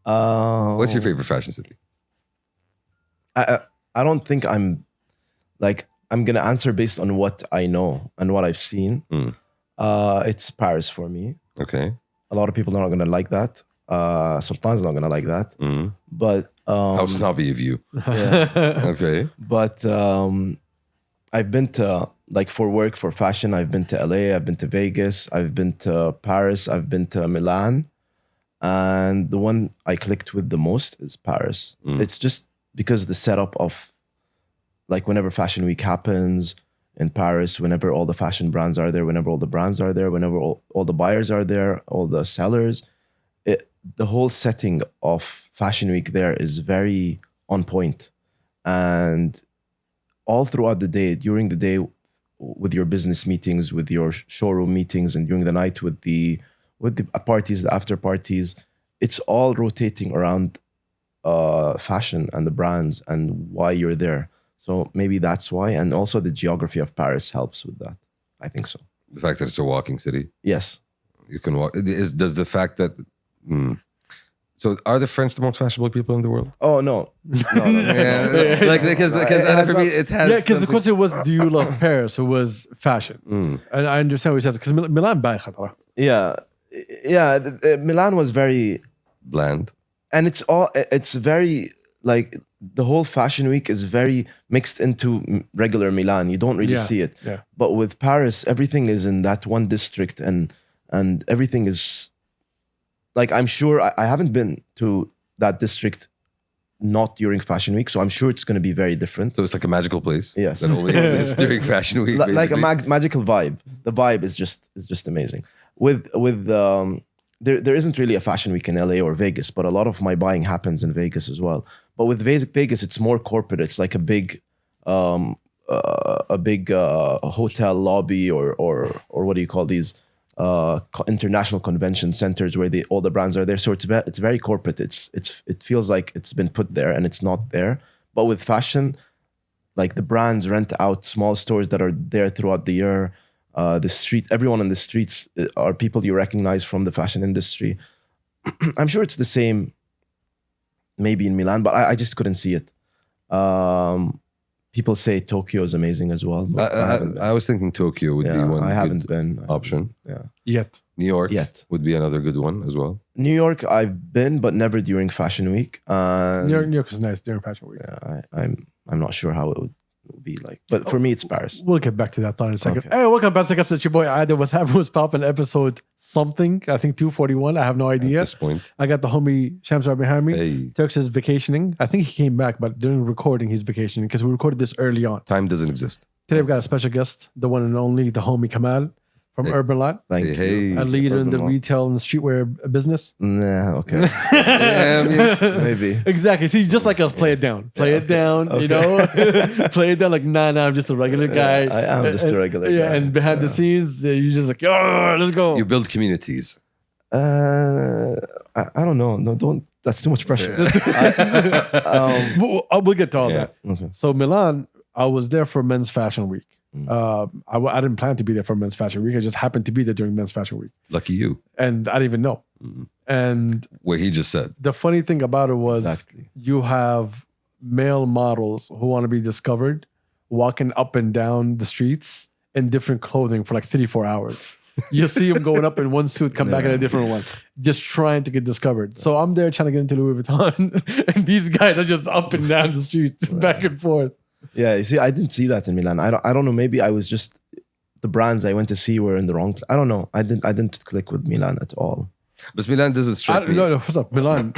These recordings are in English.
What's your favorite fashion city? I don't think I'm gonna answer based on what I know and what I've seen. It's Paris for me. Okay. A lot of people are not gonna like that. Sultan's not gonna like that. But How snobby of you. yeah. Okay. But I've been to, like, for work, for fashion, I've been to LA, I've been to Vegas, I've been to Paris, I've been to Milan. And the one I clicked with the most is Paris. It's just because the setup of, like, whenever Fashion Week happens in Paris, whenever all the fashion brands are there, whenever all the brands are there, whenever all the buyers are there, all the sellers, the whole setting of Fashion Week there is very on point. And all throughout the day, during the day, with your business meetings, with your showroom meetings, and during the night with the parties, the after parties, it's all rotating around fashion and the brands and why you're there. So maybe that's why. And also the geography of Paris helps with that. I think so. The fact that it's a walking city. Yes. You can walk. Does the fact that... So are the French the most fashionable people in the world? Oh, no. Yeah. Like, because for me, it has... Yeah, because the question was, do you love Paris? It was fashion. And I understand what he says. Because Milan بايخة. Yeah. Yeah. Milan was very... Bland. And it's very, like, the whole Fashion Week is very mixed into regular Milan. You don't really see it. Yeah. But with Paris, everything is in that one district, and everything is, like, I'm sure I haven't been to that district not during Fashion Week, so I'm sure it's going to be very different. So it's like a magical place. Yes. That only exists during Fashion Week. Like a basically. magical vibe. The vibe is just amazing. There isn't really a Fashion Week in LA or Vegas, but a lot of my buying happens in Vegas as well. But with Vegas, it's more corporate. It's like a big hotel lobby or what do you call these international convention centers where all the brands are there. So it's very corporate. It feels like it's been put there and it's not there. But with fashion, like, the brands rent out small stores that are there throughout the year. The street, everyone on the streets are people you recognize from the fashion industry. I'm sure it's the same maybe in Milan, but I just couldn't see it. People say Tokyo is amazing as well. But I was thinking Tokyo would be one I haven't good been. option. Yeah. Yet. New York Yet. would be another good one as well. New York, I've been, but never during Fashion Week. New York is nice during Fashion Week. Yeah, I'm not sure how it would be like. But for me, it's Paris. We'll get back to that thought in a second. Okay. Hey, welcome back to Kabsa. It's your boy Adam. What's happening? Was popping episode something. I think 241. I have no idea. At this point. I got the homie Shamsar behind me. Hey. Turks is vacationing. I think he came back, but during recording, he's vacationing because we recorded this early on. Time doesn't exist. Today we've got a special guest, the one and only, the homie Kamal from Urbn Lot. Thank you. Hey. A leader in the Urbn Lot. retail and streetwear business. Nah, okay. Yeah, I mean, Maybe. Exactly. See, just like us, play it down. Play it down, you know? Play it down like, nah, I'm just a regular guy. I am just a regular Yeah, guy. and behind the scenes, you just like, oh, let's go. you build communities. I don't know. No, don't. That's too much pressure. We'll get to all Yeah. that. Okay. So Milan, I was there for Men's Fashion Week. I didn't plan to be there for Men's Fashion Week. I just happened to be there during Men's Fashion Week. Lucky you. And I didn't even know. And What he just said. the funny thing about it was Exactly. you have male models who want to be discovered walking up and down the streets in different clothing for like 3-4 hours. You see them going up in one suit, come back in a different one, just trying to get discovered. So I'm there trying to get into Louis Vuitton, and these guys are just up and down the streets, back and forth. Yeah, you see, I didn't see that in Milan. I don't know. Maybe I was just, the brands I went to see were in the wrong. I don't know. I didn't click with Milan at all. But Milan doesn't strike me. No, what's up, Milan?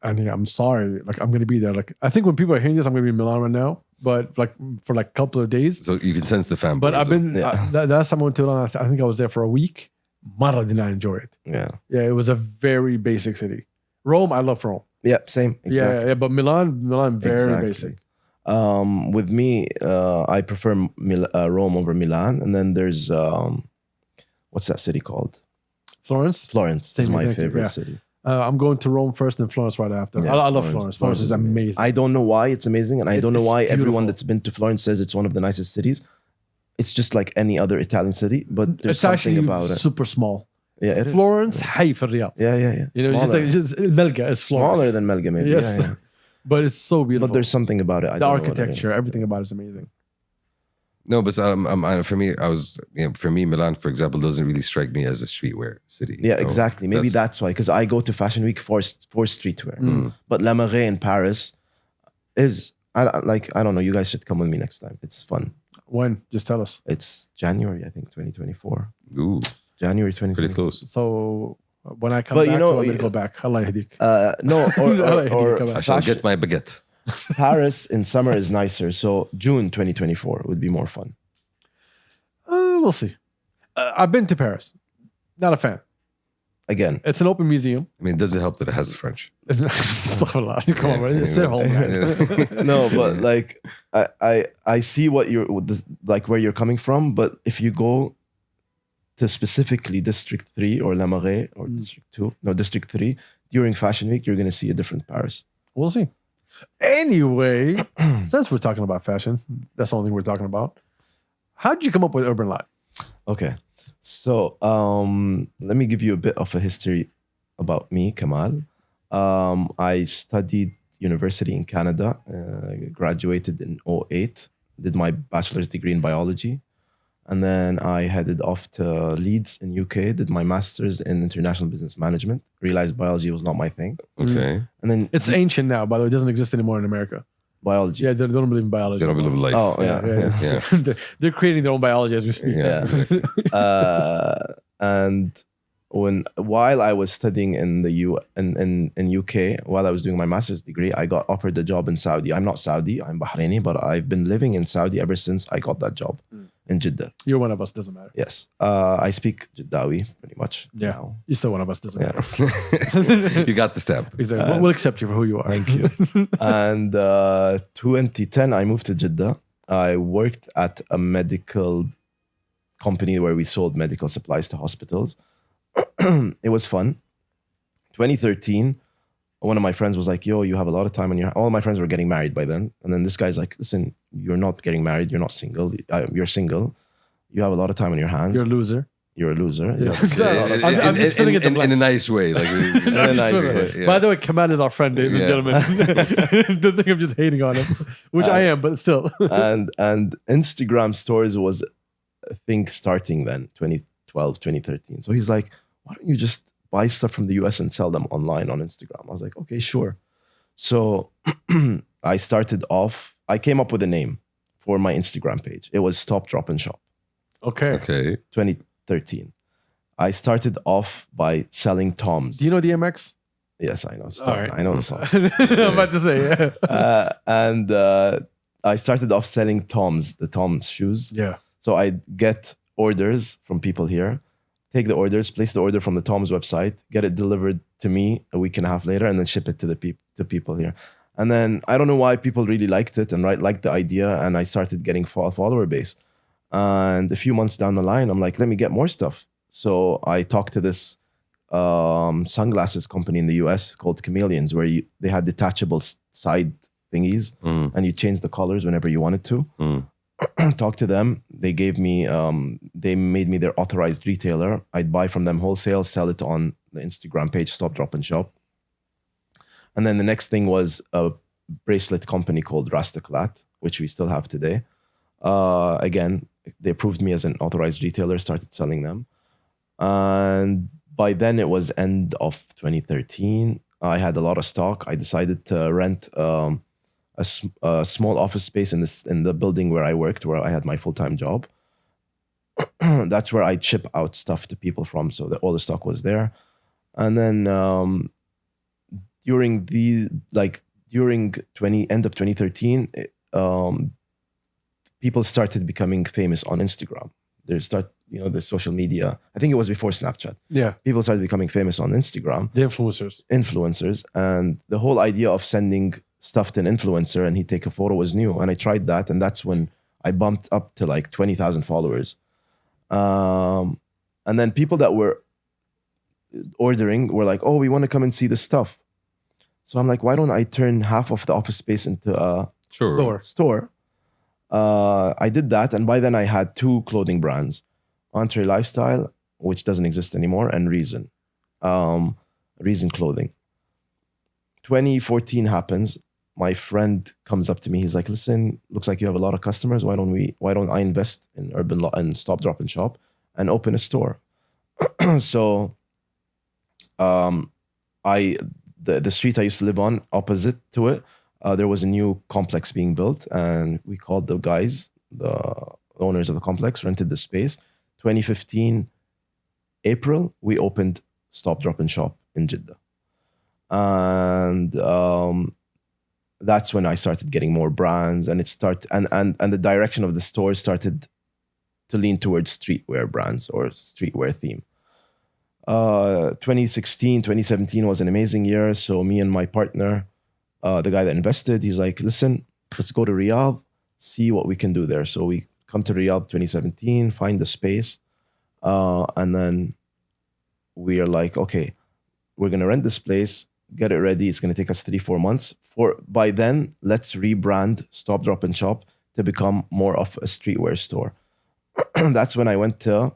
And yeah, I'm sorry. Like, I'm gonna be there. Like, I think when people are hearing this, I'm gonna be in Milan right now. But like for like a couple of days. So you can sense the fanboys. But I've been Yeah. that last time I went to Milan. I think I was there for a week. Mara did not enjoy it. Yeah. Yeah, it was a very basic city. Rome, I love Rome. Yeah. Same. Exactly. Yeah. But Milan, very Exactly. basic. With me, I prefer Rome over Milan, and then there's what's that city called? Florence. Florence is Same my thing, favorite yeah. city. I'm going to Rome first and Florence right after. Yeah, I love Florence. Florence is amazing. I don't know why it's amazing, and I don't know It's why beautiful. everyone that's been to Florence says it's one of the nicest cities. It's just like any other Italian city, but there's It's something actually about it. super small. Yeah, it is. Florence, حي في الرياض. Yeah. You know, just Melga is Florence. Smaller than Melga, maybe. Yes. Yeah. But it's so beautiful. But there's something about it. I the don't know what it is. architecture, everything about it is amazing. No, but for me, for me, Milan, for example, doesn't really strike me as a streetwear city. Yeah, So exactly. Maybe that's why. Because I go to Fashion Week for streetwear. But La Marais in Paris is, I don't know. You guys should come with me next time. It's fun. When? Just tell us. It's January, I think, 2024. Ooh, January pretty 2024. close. So when I come But back, you know- I'm gonna go back. Allah yahdik. No, or I shall fashion- get my baguette. Paris in summer is nicer. So June 2024 would be more fun. We'll see. I've been to Paris. Not a fan. Again, It's an open museum. I mean, does it help that it has the French? Astaghfirullah. Come on, man. It's their home, man. no, but like I see what you're like where you're coming from. But if you go to specifically District 3 or La Marais or District 3 during Fashion Week, you're gonna see a different Paris. We'll see. Anyway, since we're talking about fashion, that's the only thing we're talking about. How did you come up with Urbn Lot? Okay. So let me give you a bit of a history about me, Kamal. I studied university in Canada, graduated in 2008, did my bachelor's degree in biology. And then I headed off to Leeds in UK, did my master's in international business management, realized biology was not my thing. Okay. And then It's ancient now, by the way. It doesn't exist anymore in America. biology. Yeah, they don't believe in biology. They don't believe in life. Oh, yeah. Yeah. They're creating their own biology as we speak. Yeah. And while I was studying in the in UK, while I was doing my master's degree, I got offered a job in Saudi. I'm not Saudi, I'm Bahraini, but I've been living in Saudi ever since I got that job in Jeddah. You're one of us, doesn't matter. Yes. I speak Jeddawi pretty much Yeah. now. You're still one of us, doesn't Yeah. matter. You got the stamp. Exactly. We'll accept you for who you are. Thank you. And 2010, I moved to Jeddah. I worked at a medical company where we sold medical supplies to hospitals. It was fun. 2013, one of my friends was like, yo, you have a lot of time on your all my friends were getting married by then. And then this guy's like, listen, you're not getting married. You're not single. You're single. You have a lot of time on your hands. You're a loser. You're a loser. Yeah. Yeah. I'm just filling in the in a blanks. nice way. Like, In a nice way. Yeah. By the way, Kamal is our friend, ladies and Yeah. gentlemen. Don't think I'm just hating on him, which I am, but still. and Instagram stories was a thing starting then, 2012, 2013. So he's like, why don't you just buy stuff from the US and sell them online on Instagram? I was like, okay, sure. So I came up with a name for my Instagram page. It was Stop, Drop, and Shop, Okay. Okay. 2013. I started off by selling Toms. Do you know DMX? Yes, I know. Stop. All right. I know the song. I'm about to say, yeah. And I started off selling Toms, the Toms shoes. Yeah. So I get orders from people here, take the orders, place the order from the Tom's website, get it delivered to me a week and a half later, and then ship it to the people here. And then I don't know why people really liked it and liked the idea, and I started getting follower base. And a few months down the line, I'm like, let me get more stuff. So I talked to this sunglasses company in the US called Chameleons, where they had detachable side thingies, and you change the colors whenever you wanted to. Talked to them. They gave me, they made me their authorized retailer. I'd buy from them wholesale, sell it on the Instagram page, Stop, Drop, and Shop. And then the next thing was a bracelet company called Rastaklat, which we still have today. Again, they approved me as an authorized retailer, started selling them. And by then it was end of 2013. I had a lot of stock. I decided to rent a small office space in the building where I worked, where I had my full-time job. That's where I'd ship out stuff to people from, so that all the stock was there. And then during end of 2013, people started becoming famous on Instagram. The social media. I think it was before Snapchat. Yeah. People started becoming famous on Instagram. The influencers. And the whole idea of sending stuff to an influencer and he'd take a photo was new. And I tried that, and that's when I bumped up to like 20,000 followers. And then people that were ordering were like, oh, we want to come and see this stuff. So I'm like, why don't I turn half of the office space into a store? I did that, and by then I had 2 clothing brands, Entree Lifestyle which doesn't exist anymore, and Reason. Reason Clothing. 2014 happens. My friend comes up to me. He's like, listen, looks like you have a lot of customers. Why don't I invest in Urbn Lot and Stop, Drop and Shop and open a store? So the street I used to live on, opposite to it, there was a new complex being built, and we called the guys, the owners of the complex, rented the space. 2015 April, we opened Stop, Drop and Shop in Jeddah. And that's when I started getting more brands, and and the direction of the store started to lean towards streetwear brands or streetwear theme. 2016, 2017 was an amazing year. So me and my partner, the guy that invested, he's like, listen, let's go to Riyadh, see what we can do there. So we come to Riyadh 2017, find the space. And then we are like, okay, we're going to rent this place, get it ready. It's going to take us 3-4 months. By then, let's rebrand Stop, Drop and Shop to become more of a streetwear store. That's when I went to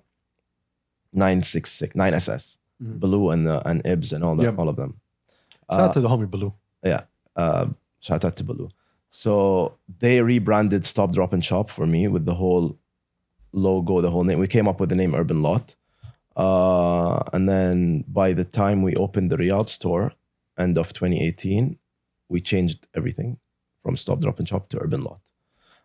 9SS, Baloo and Ibs and all of them. Shout out to the homie Baloo. Yeah, shout out to Baloo. So they rebranded Stop, Drop and Shop for me with the whole logo, the whole name. We came up with the name Urbn Lot. And then by the time we opened the Riyadh store, end of 2018, we changed everything from Stop, Drop and Shop to Urbn Lot.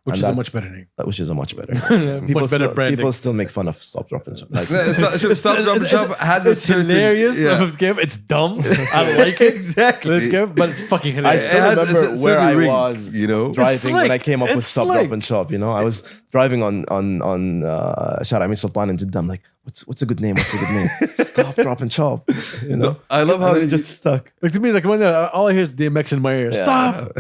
Which is a much better name. Which is a much better name. Much better branding. People still make fun of Stop, Drop and Shop. Like, Stop, Drop and Shop has a It's certain... hilarious. Yeah. It's dumb. I like it. Exactly. But it's fucking I hilarious. still has a remember certain where I ring, was, you know? driving when I slick. came up with It's Stop, slick. Drop and Shop. You know, I was driving on Shara Amir Sultan in Jeddah. I'm like, what's a good name? What's a good name? Stop, Drop and Shop. You know, I love how and then it just stuck. Like to me, like when all I hear is DMX in my ear. Yeah. Stop!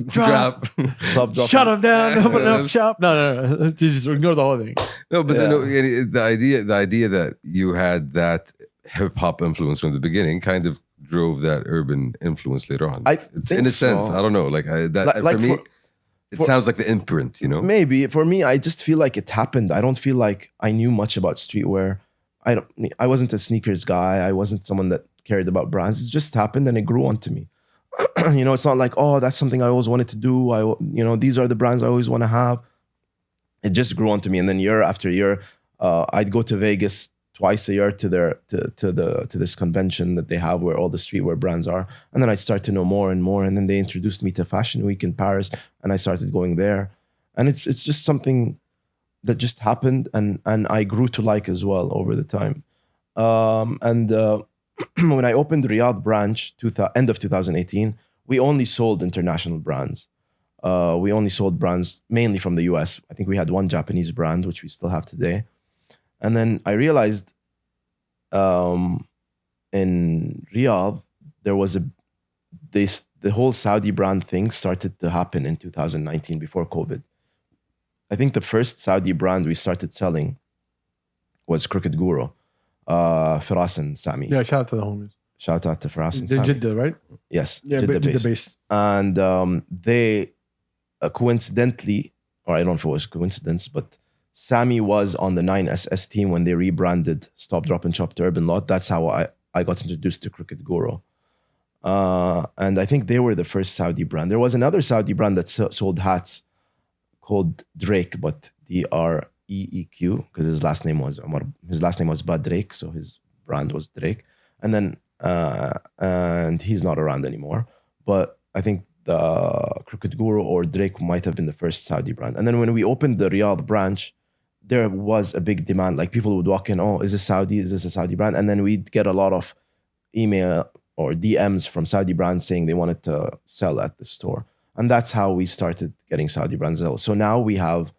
Drop. Stop, Drop. Shut him down! Open up shop! No. Just ignore the whole thing. No, but Yeah. no, the idea that you had that hip hop influence from the beginning kind of drove that urban influence later on. I It's think in a sense, so. I don't know. Like Like for me, for- it sounds like the imprint. You know, Maybe for me, I just feel like it happened. I don't feel like I knew much about streetwear. I wasn't a sneakers guy. I wasn't someone that cared about brands. It just happened and it grew onto me. You know, it's not like, oh, that's something I always wanted to do. These are the brands I always want to have. It just grew onto me, and then year after year, I'd go to Vegas twice a year to this convention that they have where all the streetwear brands are, and then I'd start to know more and more. And then they introduced me to Fashion Week in Paris, and I started going there, and it's just something that just happened, and I grew to like as well over the time. When I opened the Riyadh branch, end of 2018, we only sold international brands. We only sold brands mainly from the US. I think we had one Japanese brand, which we still have today. And then I realized in Riyadh, there was the whole Saudi brand thing started to happen in 2019 before COVID. I think the first Saudi brand we started selling was Crooked Guru, Firas and Sami. Yeah, shout out to the homies. Shout out to Firas and They're Sami. Jeddah, right? Yes, Yeah, Jeddah Jeddah based. based. And they coincidentally, or I don't know if it was coincidence, but Sami was on the 9SS team when they rebranded Stop, Drop and Shop to Urbn Lot. That's how I got introduced to Crooked Guru. And I think they were the first Saudi brand. There was another Saudi brand that sold hats called Drake, but Dreeq, because his last name was Badrake, so his brand was Drake. And then and he's not around anymore. But I think the Crooked Guru or Drake might have been the first Saudi brand. And then when we opened the Riyadh branch, there was a big demand. Like people would walk in, oh, is this Saudi? Is this a Saudi brand? And then we'd get a lot of email or DMs from Saudi brands saying they wanted to sell at the store. And that's how we started getting Saudi brands. So now we have,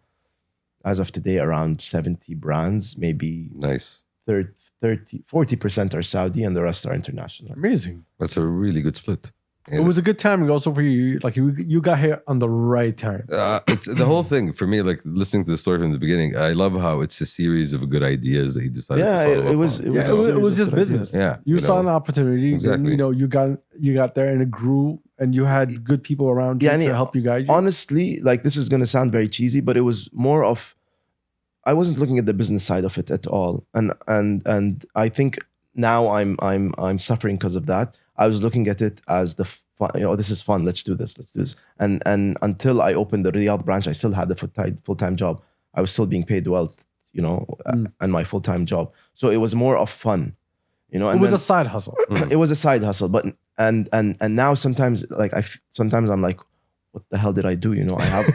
as of today, around 70 brands, maybe nice. 40% are Saudi and the rest are international. Amazing. That's a really good split. It was a good timing also for you. Like you got here on the right time. It's the whole thing for me. Like listening to the story from the beginning, I love how it's a series of good ideas that you decided to follow it up was. on. It Yeah, was, a series it was of just good business. ideas. Yeah, You you saw know. an opportunity. Exactly. And, you got there and it grew, and you had good people around you Yeah, and to help you guide you. Honestly, like this is gonna sound very cheesy, but it was more of I wasn't looking at the business side of it at all, and I think now I'm suffering because of that. I was looking at it as the fun, this is fun. Let's do this. And until I opened the Riyadh branch, I still had the full-time job. I was still being paid well, and my full-time job. So it was more of fun, And it was a side hustle. It was a side hustle, but and now sometimes sometimes I'm like, what the hell did I do? I have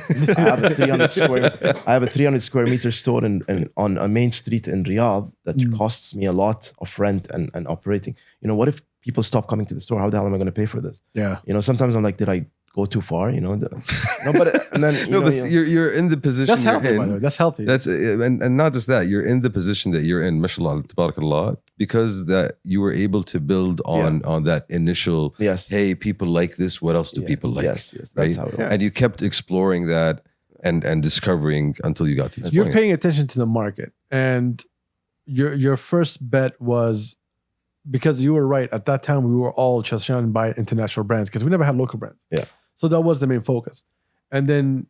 a 300 square meter store on a main street in Riyadh that costs me a lot of rent and operating. What if people stop coming to the store? How the hell am I going to pay for this? Yeah. Sometimes I'm like, did I go too far? But you're in the position. That's healthy, you're by in. the way. That's healthy. That's and not just that. You're in the position that you're in, mashallah, tabarakallah, because that you were able to build on that initial. Yes. Hey, people like this. What else do people like? Yes. That's right. how it And you kept exploring that and discovering until you got to this You're point. paying attention to the market, and your first bet was, because you were right, at that time we were all just trying to buy international brands because we never had local brands. Yeah. So that was the main focus. And then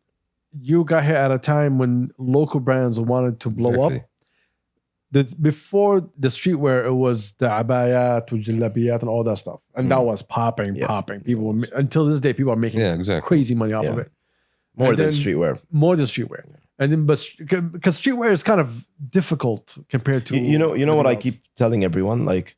you got here at a time when local brands wanted to blow up. Before the streetwear, it was the abayat, jalabiyat, and all that stuff. And that was popping. People were, until this day, people are making crazy money off of it. More than streetwear. More than streetwear. And then, because streetwear is kind of difficult compared to... You know what I keep telling everyone? Like,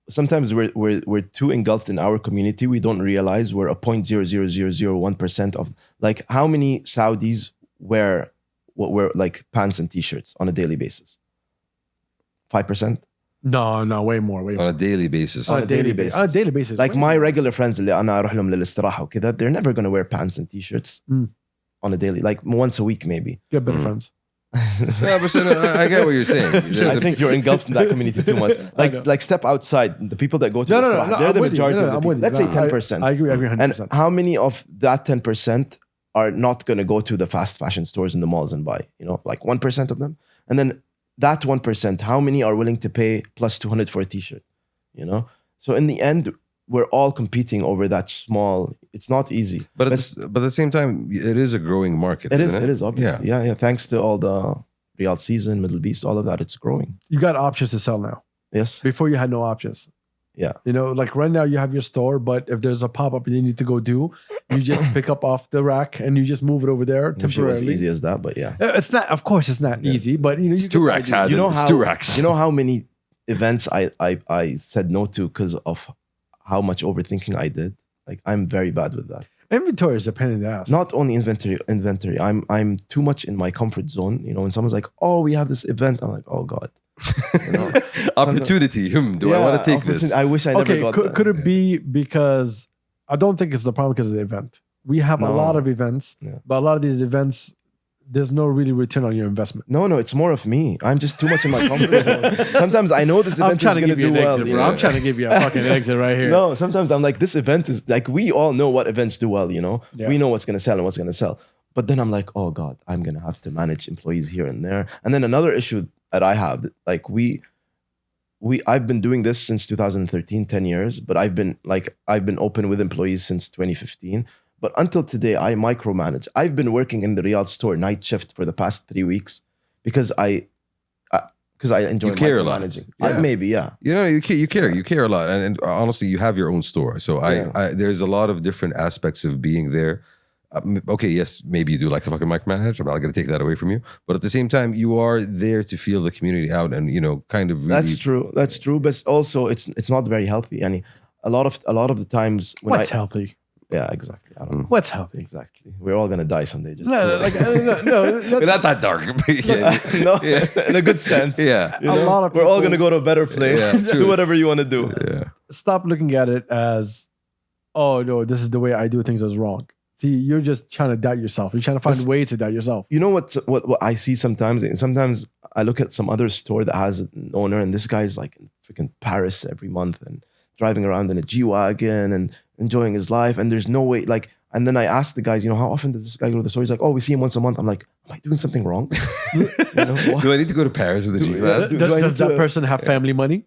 sometimes we're too engulfed in our community. We don't realize we're a 0.00001% of, like, how many Saudis wear like pants and t-shirts on a daily basis? 5%? No, way more. On a daily basis. On a daily basis. Like my regular friends اللي أنا أروح لهم للاستراحة وكذا, they're never going to wear pants and t-shirts on a daily, like once a week maybe. You have better friends. Yeah, but I get what you're saying. I think you're engulfed in that community too much. Like step outside. The people that go to the they're the majority of the people. Let's say 10%. I agree 100%. And how many of that 10% are not going to go to the fast fashion stores in the malls and buy? Like 1% of them. And then that 1%, how many are willing to pay plus 200 for a t-shirt? So in the end, we're all competing over that small. It's not easy. But at the same time, it is a growing market. It is obviously. Yeah. Thanks to all the Riyadh season, Middle East, all of that, it's growing. You got options to sell now. Yes. Before you had no options. Yeah. Like right now you have your store, but if there's a pop-up you need to go do, you just pick up off the rack and you just move it over there temporarily. It's easy as that, but yeah. It's not, of course it's not easy, but it's two racks. You know how many events I said no to because of how much overthinking I did? Like, I'm very bad with that. Inventory is a pain in the ass. Not only inventory. I'm too much in my comfort zone. When someone's like, "Oh, we have this event," I'm like, "Oh God." Opportunity. Do I want to take this? I wish I never got that. Could it be because I don't think it's the problem because of the event. We have a lot of events, but a lot of these events, there's no really return on your investment. No, it's more of me. I'm just too much in my comfort zone. Sometimes I know this event is going to do well. Bro. I'm trying to give you a fucking exit right here. No, sometimes I'm like, this event is like, we all know what events do well, Yeah. We know what's going to sell and what's going to sell. But then I'm like, oh God, I'm going to have to manage employees here and there. And then another issue that I have, like I've been doing this since 2013, 10 years, but I've been open with employees since 2015. But until today, I micromanage. I've been working in the Riyadh store night shift for the past 3 weeks because I enjoy micromanaging. Maybe, yeah. You care a lot, and honestly, you have your own store. So there's a lot of different aspects of being there. Okay, yes, maybe you do like to fucking micromanage. I'm not going to take that away from you, but at the same time, you are there to feel the community out and kind of. Really That's true. But also, it's not very healthy. And a lot of the times when what's healthy? Yeah, exactly. I don't know. What's healthy? Exactly. We're all gonna die someday. Just no, not that dark. No, in a good sense. Yeah. A lot of we're all gonna go to a better place. Yeah, do whatever you want to do. Yeah. Stop looking at it as, oh no, this is the way I do things is wrong. See, you're just trying to doubt yourself. You're trying to find ways to doubt yourself. You know what I see sometimes? Sometimes I look at some other store that has an owner, and this guy's like in freaking Paris every month and driving around in a G-Wagon and enjoying his life. And there's no way, like, and then I asked the guys, how often does this guy go to the store? He's like, oh, we see him once a month. I'm like, am I doing something wrong? Do I need to go to Paris with the G-Wagon? Does that person have family money?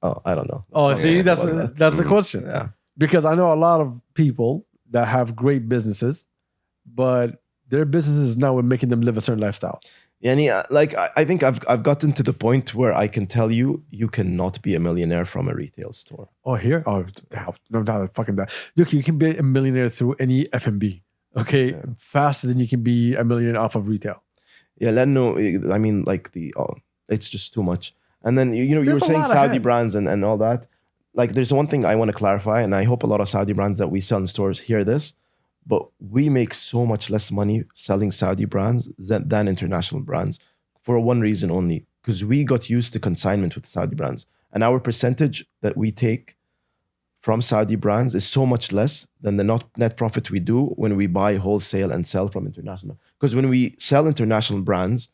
Oh, I don't know. See, that's the question. Yeah. Because I know a lot of people that have great businesses, but their business is now making them live a certain lifestyle. like I think I've gotten to the point where I can tell you cannot be a millionaire from a retail store. Oh, here? Oh, no, not fucking that. Look, you can be a millionaire through any F&B. Okay, faster than you can be a millionaire off of retail. Yeah, I mean, like it's just too much. And then you were There's a saying lot Saudi ahead. brands and all that. Like, there's one thing I want to clarify, and I hope a lot of Saudi brands that we sell in stores hear this. But we make so much less money selling Saudi brands than international brands for one reason only, because we got used to consignment with Saudi brands. And our percentage that we take from Saudi brands is so much less than the net profit we do when we buy wholesale and sell from international. Because when we sell international brands,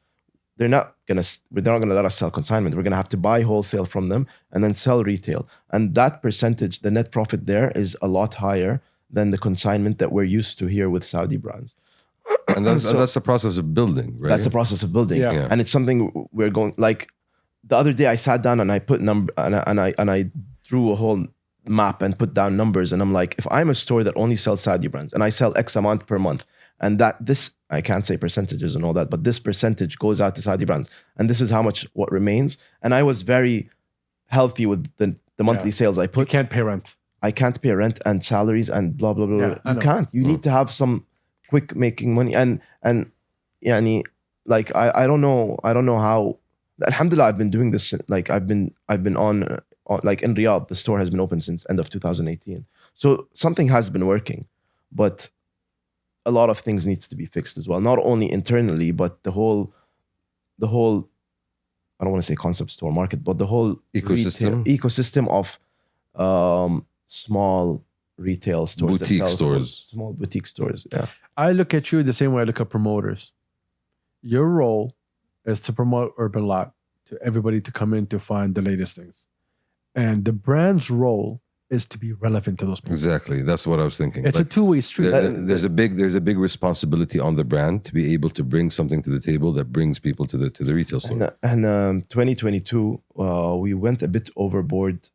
they're not gonna let us sell consignment. We're gonna have to buy wholesale from them and then sell retail. And that percentage, the net profit there is a lot higher than the consignment that we're used to here with Saudi brands. And that's the process of building, right? That's the process of building. Yeah. And it's something we're going, like, the other day I sat down and I put and I drew a whole map and put down numbers, and I'm like, if I'm a store that only sells Saudi brands and I sell X amount per month, and I can't say percentages and all that, but this percentage goes out to Saudi brands, and this is how much what remains. And I was very healthy with the monthly sales I You put. can't pay rent. I can't pay rent and salaries and blah blah blah. Yeah, I you know. can't. You need to have some quick making money, and like I don't know how. Alhamdulillah, I've been doing this. Like I've been on like in Riyadh, the store has been open since end of 2018. So something has been working, but a lot of things needs to be fixed as well. Not only internally, but the whole. I don't want to say concept store market, but the whole ecosystem of small retail stores, that Boutique sell stores. small boutique stores. Yeah, I look at you the same way I look at promoters. Your role is to promote Urbn Lot to everybody to come in to find the latest things. And the brand's role is to be relevant to those people. Exactly. That's what I was thinking. It's a two-way street. There's a big responsibility on the brand to be able to bring something to the table that brings people to the retail store. and 2022, we went a bit overboard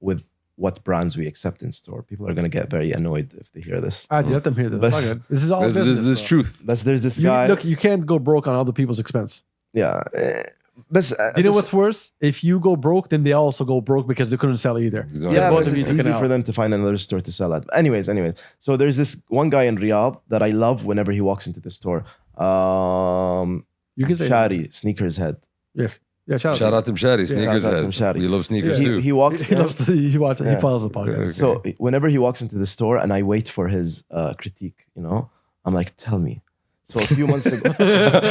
with what brands we accept in store. People are gonna get very annoyed if they hear this. Let them hear this. But- Fuck it. This is all This business, is bro. truth. But there's this You, guy. look, you can't go broke on other people's expense. Yeah. But You know what's worse? If you go broke, then they also go broke because they couldn't sell either. Yeah, both but of you it's took it easy out. for them to find another store to sell at. Anyways. So there's this one guy in Riyadh that I love whenever he walks into the store. You can say Shari, Sneakers Head. Yeah, shout Shout out to Mshari, sneakers Shout out to head. Mshari. We love sneakers He, too. he walks He in. loves to, he follows the podcast. Okay. So whenever he walks into the store and I wait for his critique, I'm like, tell me. So a few months ago,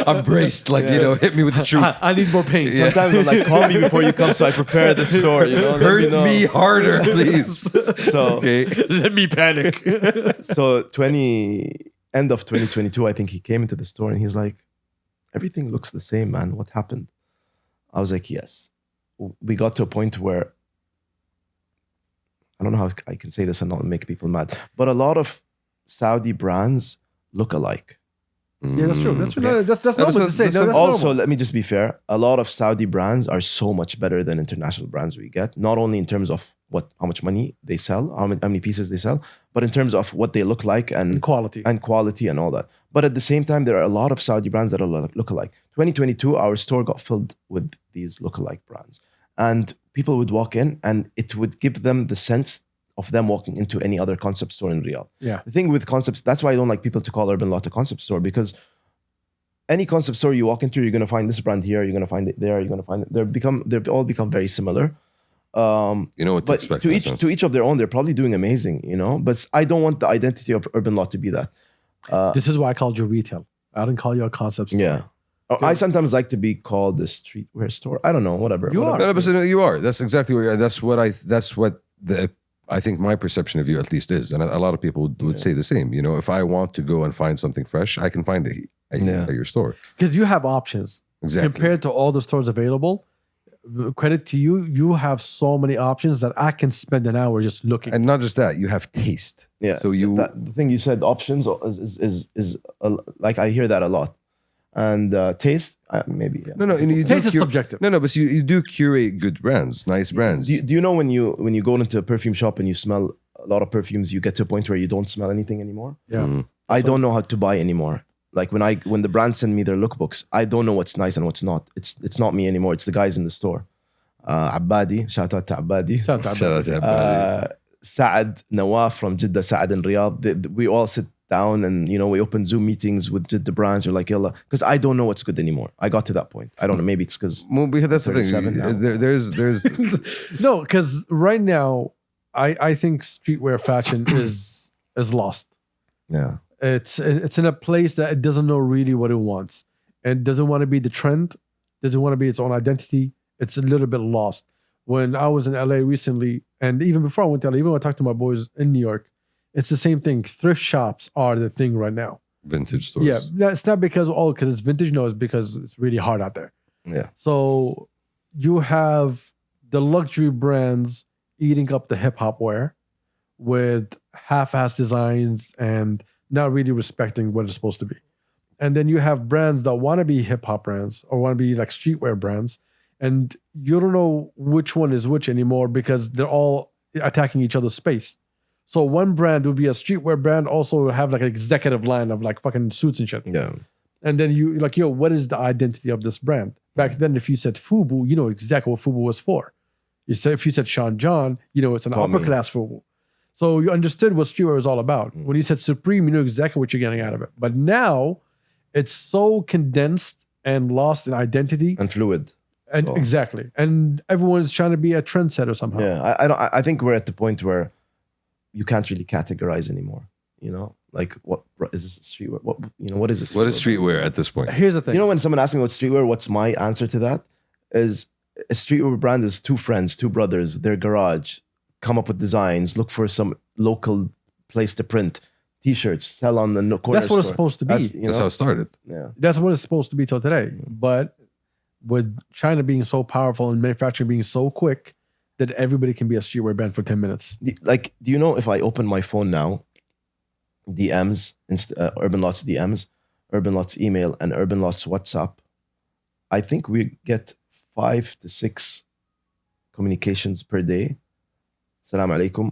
I'm braced, like, hit me with the truth. I need more paint. sometimes I'm like, call me before you come so I prepare the store. Let Hurt know. me harder, please. So, Okay. Let me panic. so end of 2022, I think he came into the store and he's like, everything looks the same, man. What happened? I was like, yes. We got to a point where, I don't know how I can say this and not make people mad, but a lot of Saudi brands look alike. Yeah, that's true. That's true. No, that's That normal was- to say. that's No, that's Also, normal. let me just be fair. A lot of Saudi brands are so much better than international brands we get. Not only in terms of how much money they sell, how many pieces they sell, but in terms of what they look like and Quality. quality and all that. But at the same time, there are a lot of Saudi brands that are look-alike. 2022, our store got filled with these look-alike brands, and people would walk in, and it would give them the sense of them walking into any other concept store in Riyadh. Yeah. The thing with concepts, that's why I don't like people to call Urbn Lot a concept store, because any concept store you walk into, you're going to find this brand here, you're going to find it there, you're going to find it. They've all become very similar. You know what to But expect. to in a each sense. to each of their own, they're probably doing amazing, But I don't want the identity of Urbn Lot to be that. This is why I called you retail. I didn't call you a concept store. Yeah. I sometimes like to be called the streetwear store. I don't know, whatever. You are. No, but you are. That's exactly what. That's what I think my perception of you at least is, and a lot of people would say the same. If I want to go and find something fresh, I can find it at your store. Because you have options. Exactly. Compared to all the stores available, credit to you, you have so many options that I can spend an hour just looking. And not just that, you have taste. Yeah. So the thing you said, options is like I hear that a lot, and taste maybe. Yeah. no. And you Taste is do subjective. No, but you do curate good brands, nice brands. Do you know when you go into a perfume shop and you smell a lot of perfumes, you get to a point where you don't smell anything anymore? Yeah. I don't know how to buy anymore. Like when the brands send me their lookbooks, I don't know what's nice and what's not. It's not me anymore. It's the guys in the store. Abadi, shout out to Abadi. Shout out. Shout out to everybody. Saad, Nawaf from Jeddah, Saad and Riyadh. We all sit down and we open Zoom meetings with the brands. You're like, yalla, because I don't know what's good anymore. I got to that point. I don't know. Maybe it's because That's the 37 now. thing. There's No, because right now, I think streetwear fashion is lost. yeah. It's in a place that it doesn't know really what it wants, and doesn't want to be the trend, doesn't want to be its own identity. It's a little bit lost. When I was in LA recently, and even before I went to LA, even when I talked to my boys in New York, it's the same thing. Thrift shops are the thing right now. vintage stores. Yeah, it's not because it's vintage. No, it's because it's really hard out there. Yeah. So you have the luxury brands eating up the hip hop wear with half-ass designs and not really respecting what it's supposed to be. And then you have brands that want to be hip hop brands or want to be like streetwear brands, and you don't know which one is which anymore because they're all attacking each other's space. So one brand would be a streetwear brand, also have like an executive line of like fucking suits and shit. Yeah. And then you like, what is the identity of this brand? Back then, if you said FUBU, you know exactly what FUBU was for. If you said Sean John, it's an upper class FUBU. So you understood what streetwear was all about. When you said Supreme, you knew exactly what you're getting out of it. But now it's so condensed and lost in identity. And fluid. And So- exactly. And everyone's trying to be a trendsetter somehow. Yeah. I think we're at the point where you can't really categorize anymore. Like what is this streetwear? What is this? What is streetwear at this point? Here's the thing. When someone asks me what's streetwear, what's my answer to that? Is a streetwear brand is two friends, two brothers, their garage, come up with designs, look for some local place to print t-shirts, sell on the corner That's what it's store. supposed to be. That's how it started. Yeah. That's what it's supposed to be till today. But with China being so powerful and manufacturing being so quick that everybody can be a streetwear brand for 10 minutes. Like, do you know if I open my phone now, DMs, Urbn Lot's DMs, Urbn Lot's email, and Urbn Lot's WhatsApp, I think we get 5 to 6 communications per day. Salam alaikum.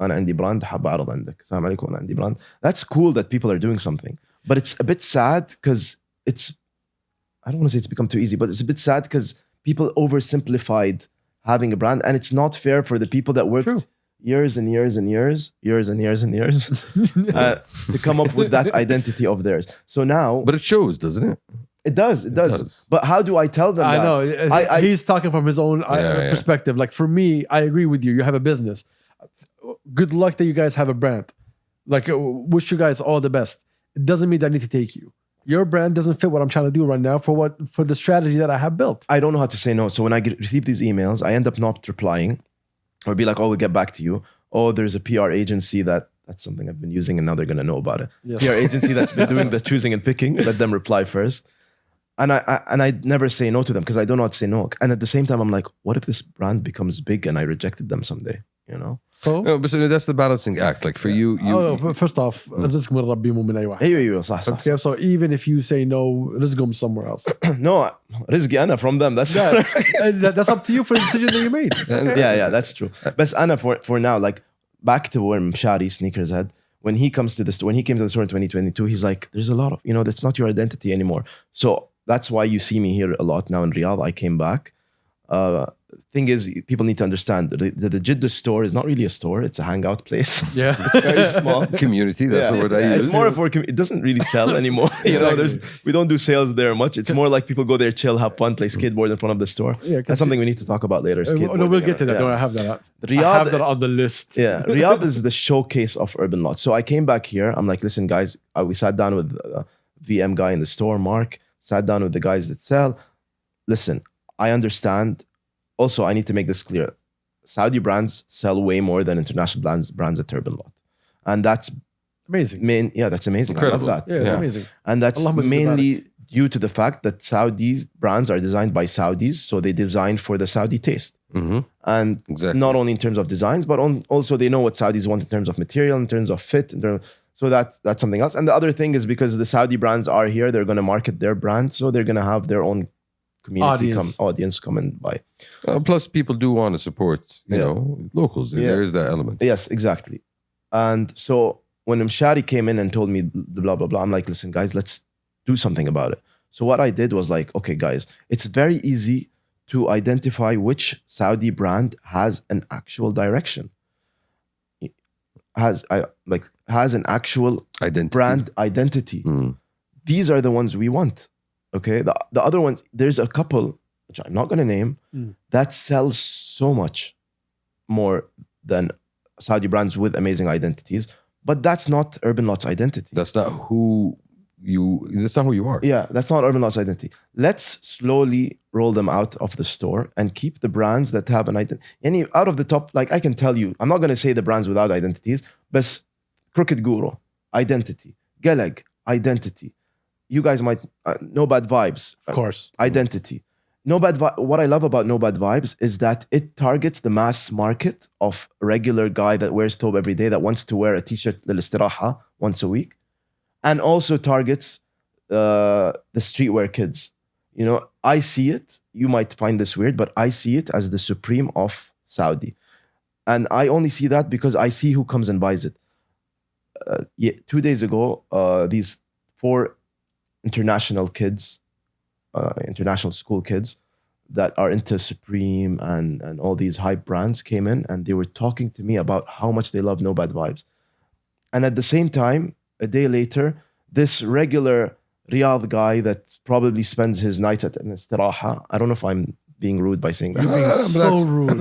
أنا عندي brand حاب أعرض عندك. Salam alaikum. أنا عندي brand. That's cool that people are doing something. But it's a bit sad because I don't want to say it's become too easy, but it's a bit sad because people oversimplified having a brand, and it's not fair for the people that worked True. years and years and years to come up with that identity of theirs. So now, But it shows, doesn't it? it does. But how do I tell them I that? know. He's talking from his own Yeah. perspective. Like for me, I agree with you. You have a business. Good luck that you guys have a brand. Like wish you guys all the best. It doesn't mean that I need to take you. Your brand doesn't fit what I'm trying to do right now for the strategy that I have built. I don't know how to say no. So when I receive these emails, I end up not replying or be like, oh, we'll get back to you. Oh, there's a PR agency that's something I've been using and now they're going to know about it. Yes. PR agency that's been doing the choosing and picking. Let them reply first. And I never say no to them because I don't know how to say no. And at the same time, I'm like, what if this brand becomes big and I rejected them someday? So, No, but so that's the balancing act. Like for you, first off, رزق من ربي مو من أي واحد. أيوة صح. Okay, so even if you say no, رزقهم somewhere else. No, رزقي أنا from them. That's That's up to you for the decision that you made. yeah, that's true. But Anna, for now, like back to where Mshari Sneakers Head, when he came to the store in 2022, he's like, there's a lot of, that's not your identity anymore. So that's why you see me here a lot now in Riyadh. I came back. Thing is, people need to understand the Jeddah store is not really a store. It's a hangout place. Yeah. It's very small. community. That's the word I use. It's more of it doesn't really sell anymore. We don't do sales there much. It's more like people go there, chill, have fun, play skateboard in front of the store. Yeah, That's something we need to talk about later. No, we'll get to that. Yeah. Don't I have that? Riyadh- I have that on the list. Yeah, Riyadh is the showcase of Urbn Lot. So I came back here. I'm like, listen, guys, we sat down with VM guy in the store, Mark, sat down with the guys that sell. Listen, I understand. Also, I need to make this clear. Saudi brands sell way more than international brands at Urbn Lot. And that's Amazing. that's amazing. Incredible. I love that. Yeah, it's amazing. And that's Allah must mainly due to the fact that Saudi brands are designed by Saudis, so they design for the Saudi taste. Mm-hmm. And Exactly. not only in terms of designs, but also they know what Saudis want in terms of material, in terms of fit. So that's something else. And the other thing is because the Saudi brands are here, they're going to market their brand, so they're going to have their own community audience come and buy. Plus, people do want to support, locals. Yeah. There is that element. Yes, exactly. And so when Mshari came in and told me the blah, blah, blah, I'm like, listen, guys, let's do something about it. So what I did was like, okay, guys, it's very easy to identify which Saudi brand has an actual direction, has an actual Identity. brand identity. These are the ones we want. Okay, the other ones, there's a couple which I'm not going to name that sells so much more than Saudi brands with amazing identities, but that's not Urbn Lot's identity. That's not who you are. Yeah, that's not Urbn Lot's identity. Let's slowly roll them out of the store and keep the brands that have an identity. Any out of the top, like I can tell you, I'm not going to say the brands without identities, but Crooked Guru, identity. Galag, identity. You guys might, No Bad Vibes. Of course. Identity. What I love about No Bad Vibes is that it targets the mass market of a regular guy that wears thobe every day that wants to wear a t-shirt lil-istiraha once a week, and also targets the streetwear kids. You know, I see it. You might find this weird, but I see it as the supreme of Saudi. And I only see that because I see who comes and buys it. 2 days ago, these 4 international kids, international school kids that are into Supreme and all these hype brands came in, and they were talking to me about how much they love No Bad Vibes. And at the same time, a day later, this regular Riyadh guy that probably spends his nights at an istiraha, I don't know if I'm being rude by saying that. So rude.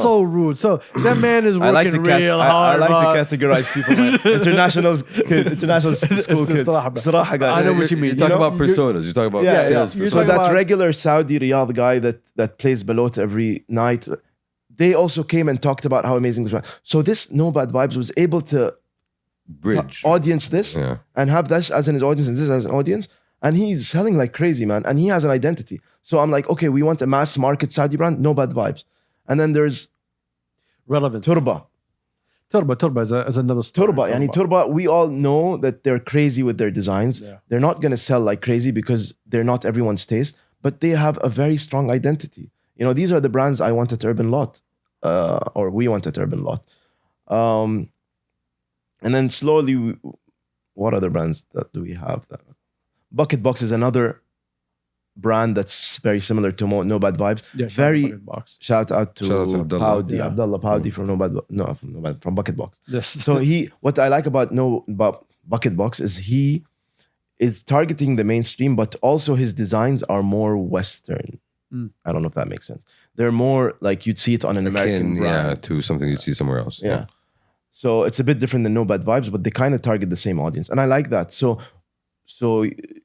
So rude. So that man is working real hard. I like to categorize people. International school kid. Istiraha guy. I know what you mean. You talk about personas. You talk about sales personas. So that regular Saudi Riyadh guy that plays Balot every night, they also came and talked about how amazing this was. So this No Bad Vibes was able to bridge audience this and have this as in his audience and this as an audience, and he's selling like crazy, man, and he has an identity. So I'm like, okay, we want a mass market Saudi brand, No Bad Vibes. And then there's relevance. Turba is another story. Turba, we all know that they're crazy with their designs. They're not going to sell like crazy because they're not everyone's taste, but they have a very strong identity. You know, these are the brands I want at Urbn Lot, or we want at Urbn Lot. And then slowly, what other brands that do we have? Bucket Box is another brand that's very similar to No Bad Vibes. Yeah, shout out to Abdullah. Paudi, Abdullah Paudi from Bucket Box. Yes. So what I like about Bucket Box is he is targeting the mainstream, but also his designs are more Western. I don't know if that makes sense. They're more like you'd see it on an American brand. Yeah, to something you'd see somewhere else. Yeah. So it's a bit different than No Bad Vibes, but they kind of target the same audience. And I like that. So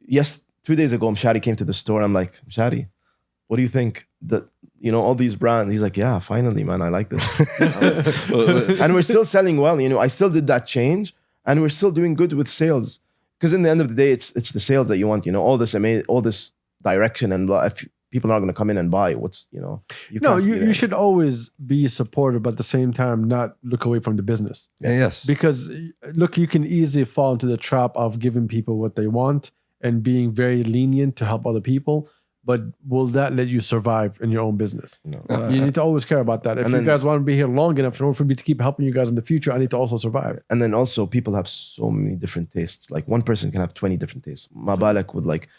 yes, 2 days ago, Mshari came to the store. I'm like, Mshari, what do you think? That, you know, all these brands. He's like, yeah, finally, man, I like this. And we're still selling well. You know, I still did that change and we're still doing good with sales. Because in the end of the day, it's the sales that you want, you know, all this direction, and if people are not going to come in and buy, you should always be supportive, but at the same time, not look away from the business. Yes. Because look, you can easily fall into the trap of giving people what they want and being very lenient to help other people. But will that let you survive in your own business? No. You need to always care about that. If you guys want to be here long enough, in order for me to keep helping you guys in the future, I need to also survive. And then also people have so many different tastes. Like one person can have 20 different tastes. Mabalak with like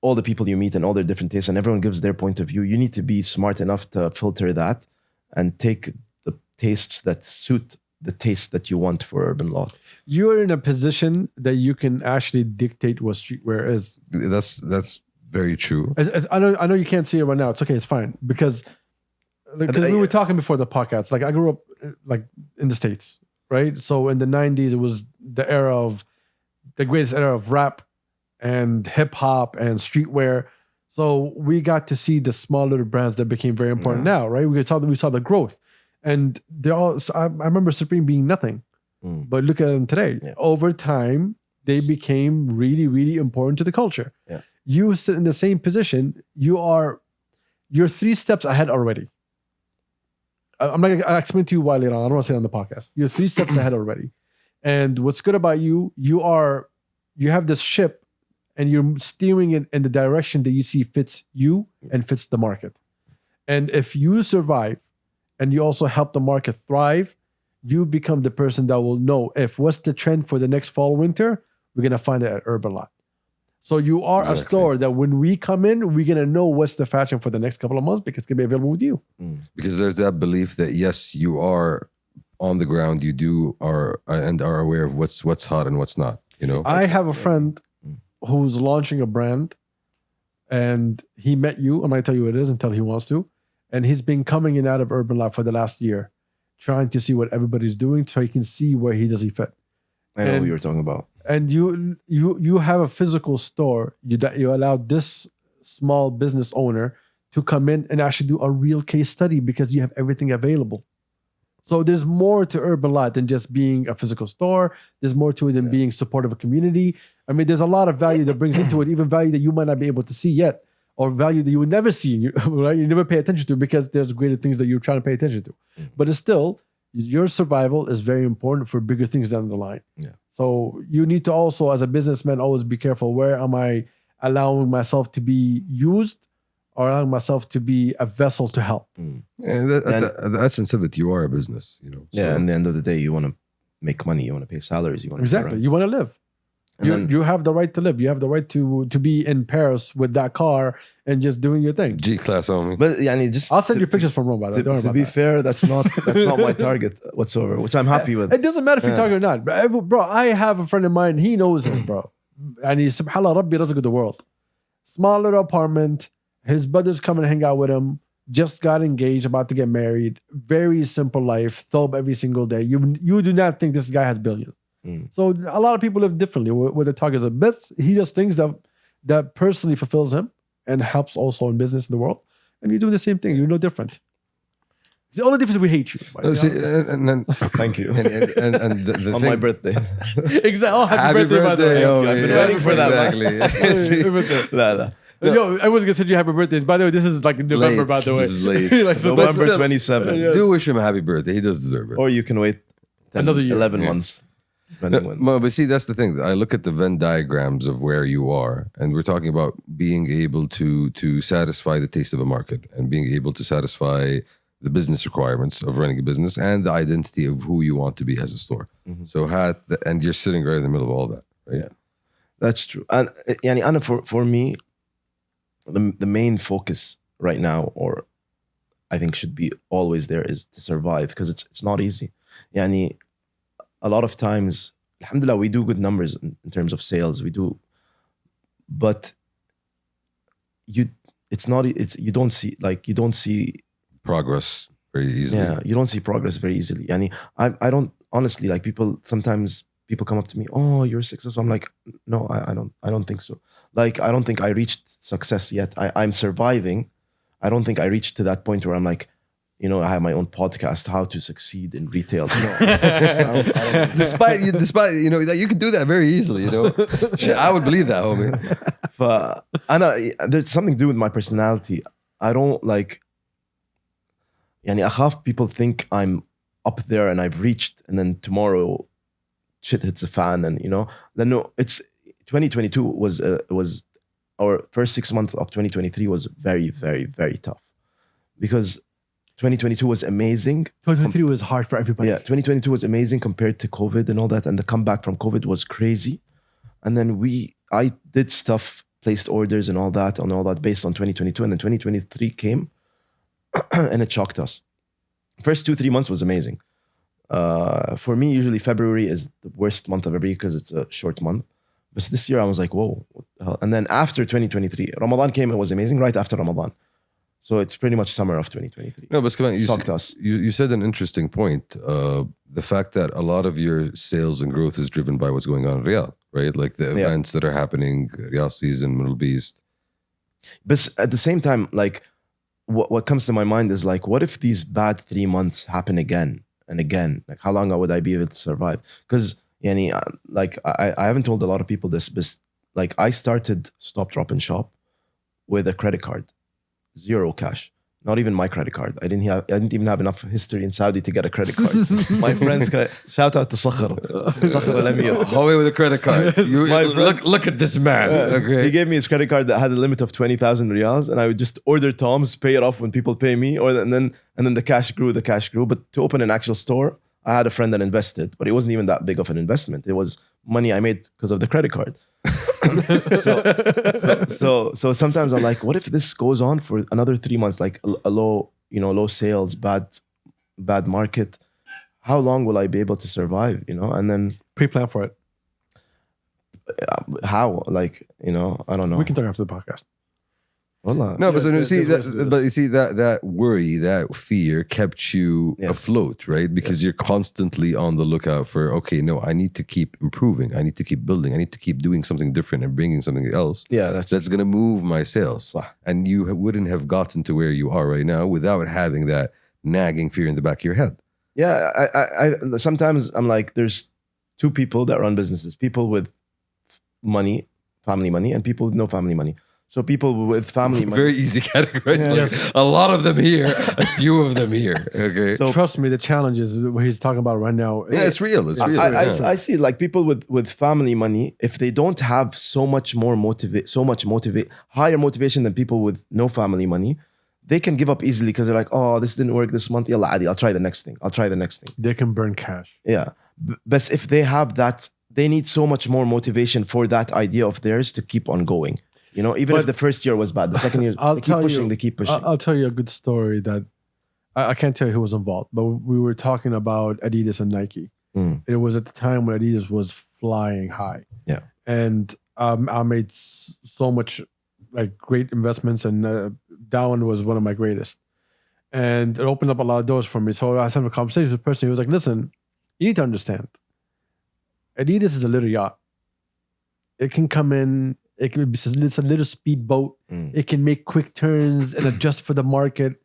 all the people you meet and all their different tastes, and everyone gives their point of view. You need to be smart enough to filter that and take the tastes that suit the taste that you want for Urbn Lot. You're in a position that you can actually dictate what streetwear is. That's very true. I know you can't see it right now. It's okay. It's fine because we were talking before the podcast. Like I grew up like in the States, right? So in the 90s, it was the greatest era of rap and hip hop and streetwear. So we got to see the small little brands that became very important now, right? We saw the growth, and I remember Supreme being nothing, but look at them today. Yeah. Over time, they became really, really important to the culture. Yeah. You sit in the same position. You're 3 steps ahead already. I'll explain to you why later on. I don't want to say it on the podcast. You're 3 steps ahead already. And what's good about you have this ship and you're steering it in the direction that you see fits you and fits the market. And if you survive and you also help the market thrive, you become the person that will know what's the trend for the next fall, winter, we're going to find it at Urbn Lot. So you are Exactly. a store that when we come in, we're gonna know what's the fashion for the next couple of months because it's gonna be available with you. Because there's that belief that yes, you are on the ground, you do are and are aware of what's hot and what's not. You know, I have a friend who's launching a brand, and he met you. I might tell you what it is until he wants to. And he's been coming in and out of Urbn Lot for the last year, trying to see what everybody's doing so he can see where he doesn't fit. I know And- who you're talking about. And you have a physical store that you allow this small business owner to come in and actually do a real case study because you have everything available. So there's more to Urbn Lot than just being a physical store. There's more to it than being supportive of a community. I mean, there's a lot of value that brings into it, even value that you might not be able to see yet, or value that you would never see, right? You never pay attention to because there's greater things that you're trying to pay attention to. But it's still, your survival is very important for bigger things down the line. Yeah. So you need to also, as a businessman, always be careful. Where am I allowing myself to be used or allowing myself to be a vessel to help? and the essence of it, you are a business. You know, Yeah, and at the end of the day, you want to make money, you want to pay salaries, you want to Exactly. You want to live. You have the right to live. You have the right to be in Paris with that car and just doing your thing. G-class homie. But yani, just I'll send you pictures from Rome, by the way. Don't worry To about be that. fair, that's not my target whatsoever, which I'm happy with. It doesn't matter if you talk or not. Bro, I have a friend of mine. He knows him, bro. And he's, subhanAllah, Rabbi razaq the world. Small little apartment. His brothers come and hang out with him. Just got engaged, about to get married. Very simple life. Thobe every single day. You do not think this guy has billions. So a lot of people live differently with the targets of bits. He does things that personally fulfills him and helps also in business in the world. And you do the same thing. You're no different. The only difference is we hate you. No, see, and then Thank you. and the On thing, my birthday. Exactly. Oh, happy birthday, by the way. yo, I've been yeah, waiting for that, man. Exactly. Happy birthday. La, la. Yo, everyone's gonna send you happy birthdays. By the way, this is like in November, Late. by the way. This is late. Like, so that's November still- 27. Yeah. Do wish him a happy birthday. He does deserve it. Or you can wait 10, Another year. 11 Yeah. months. Depending when. No, but see, that's the thing. I look at the Venn diagrams of where you are, and we're talking about being able to satisfy the taste of a market and being able to satisfy the business requirements of running a business and the identity of who you want to be as a store. So and you're sitting right in the middle of all that, right? Yeah. That's true. And yani, Anna, for me, the main focus right now, or I think should be always there, is to survive, because it's not easy. Yani, a lot of times, alhamdulillah, we do good numbers in terms of sales. We do, but you don't see Progress very easily. yeah, you don't see progress very easily. Yani, I don't honestly, like, sometimes people come up to me, oh, you're successful. I'm like, no, I don't think so. Like, I don't think I reached success yet. I'm surviving. I don't think I reached to that point where I'm like, I have my own podcast, how to succeed in retail. No, I don't despite that you can do that very easily, Shit, I would believe that, homie. But there's something to do with my personality. I don't like, يعني أخاف people think I'm up there and I've reached, and then tomorrow shit hits the fan, and then no, it's 2022 was our first 6 months of 2023 was very, very, very tough, because 2022 was amazing. 2023 was hard for everybody. Yeah, 2022 was amazing compared to COVID and all that, and the comeback from COVID was crazy. And then I did stuff, placed orders and all that based on 2022, and then 2023 came and it shocked us. First 2-3 months was amazing. For me, usually February is the worst month of every year because it's a short month. But this year I was like, whoa, what the hell? And then after 2023, Ramadan came and was amazing right after Ramadan. So it's pretty much summer of 2023. No, but come on, Shocked us. You said an interesting point. The fact that a lot of your sales and growth is driven by what's going on in Riyadh, right? Like the events that are happening, Riyadh season, Middle East. But at the same time, like, what comes to my mind is like, what if these bad 3 months happen again and again? Like, how long would I be able to survive? Because like, I haven't told a lot of people this, but like, I started Stop, Drop and Shop with a credit card, 0 cash. Not even my credit card. I didn't even have enough history in Saudi to get a credit card. My friends, shout out to Sakhar Al-Amir. Homie with a credit card. Look at this man. Okay. He gave me his credit card that had a limit of 20,000 riyals, and I would just order Tom's, pay it off when people pay me, and then the cash grew. But to open an actual store, I had a friend that invested, but it wasn't even that big of an investment. It was money I made because of the credit card. So sometimes I'm like, what if this goes on for another 3 months, like a low, low sales, bad market? How long will I be able to survive? And then Pre-plan for it. how? Like, I don't know. We can talk after the podcast. Wallah. No, but so you see there's that, worse but you see that worry, that fear kept you Yeah. afloat, right? Because you're constantly on the lookout for, okay, no, I need to keep improving, I need to keep building, I need to keep doing something different and bringing something else Yeah, that's going to move my sales. Swah. And you wouldn't have gotten to where you are right now without having that nagging fear in the back of your head. Yeah, I sometimes I'm like, there's two people that run businesses: people with money, family money, and people with no family money. So people with family money. Very easy category. It's Yes. like a lot of them here, a few of them here. Okay. So Trust me, the challenge is what he's talking about right now. yeah, it's real. It's real. yeah. I see like people with family money, if they don't have so much higher motivation than people with no family money, they can give up easily because they're like, oh, this didn't work this month. Yalla, adi, I'll try the next thing. They can burn cash. Yeah. But if they have that, they need so much more motivation for that idea of theirs to keep on going. Even But- if the first year was bad, the second year, I'll they keep tell pushing, you- they keep pushing. I'll tell you a good story that I can't tell you who was involved, but we were talking about Adidas and Nike. Mm. It was at the time when Adidas was flying high. Yeah. And I made so much like great investments, and that one was one of my greatest. And it opened up a lot of doors for me. So I was having a conversation with the person. He was like, listen, you need to understand. Adidas is a little yacht. It can come in. It's a little speedboat. Mm. It can make quick turns and adjust for the market.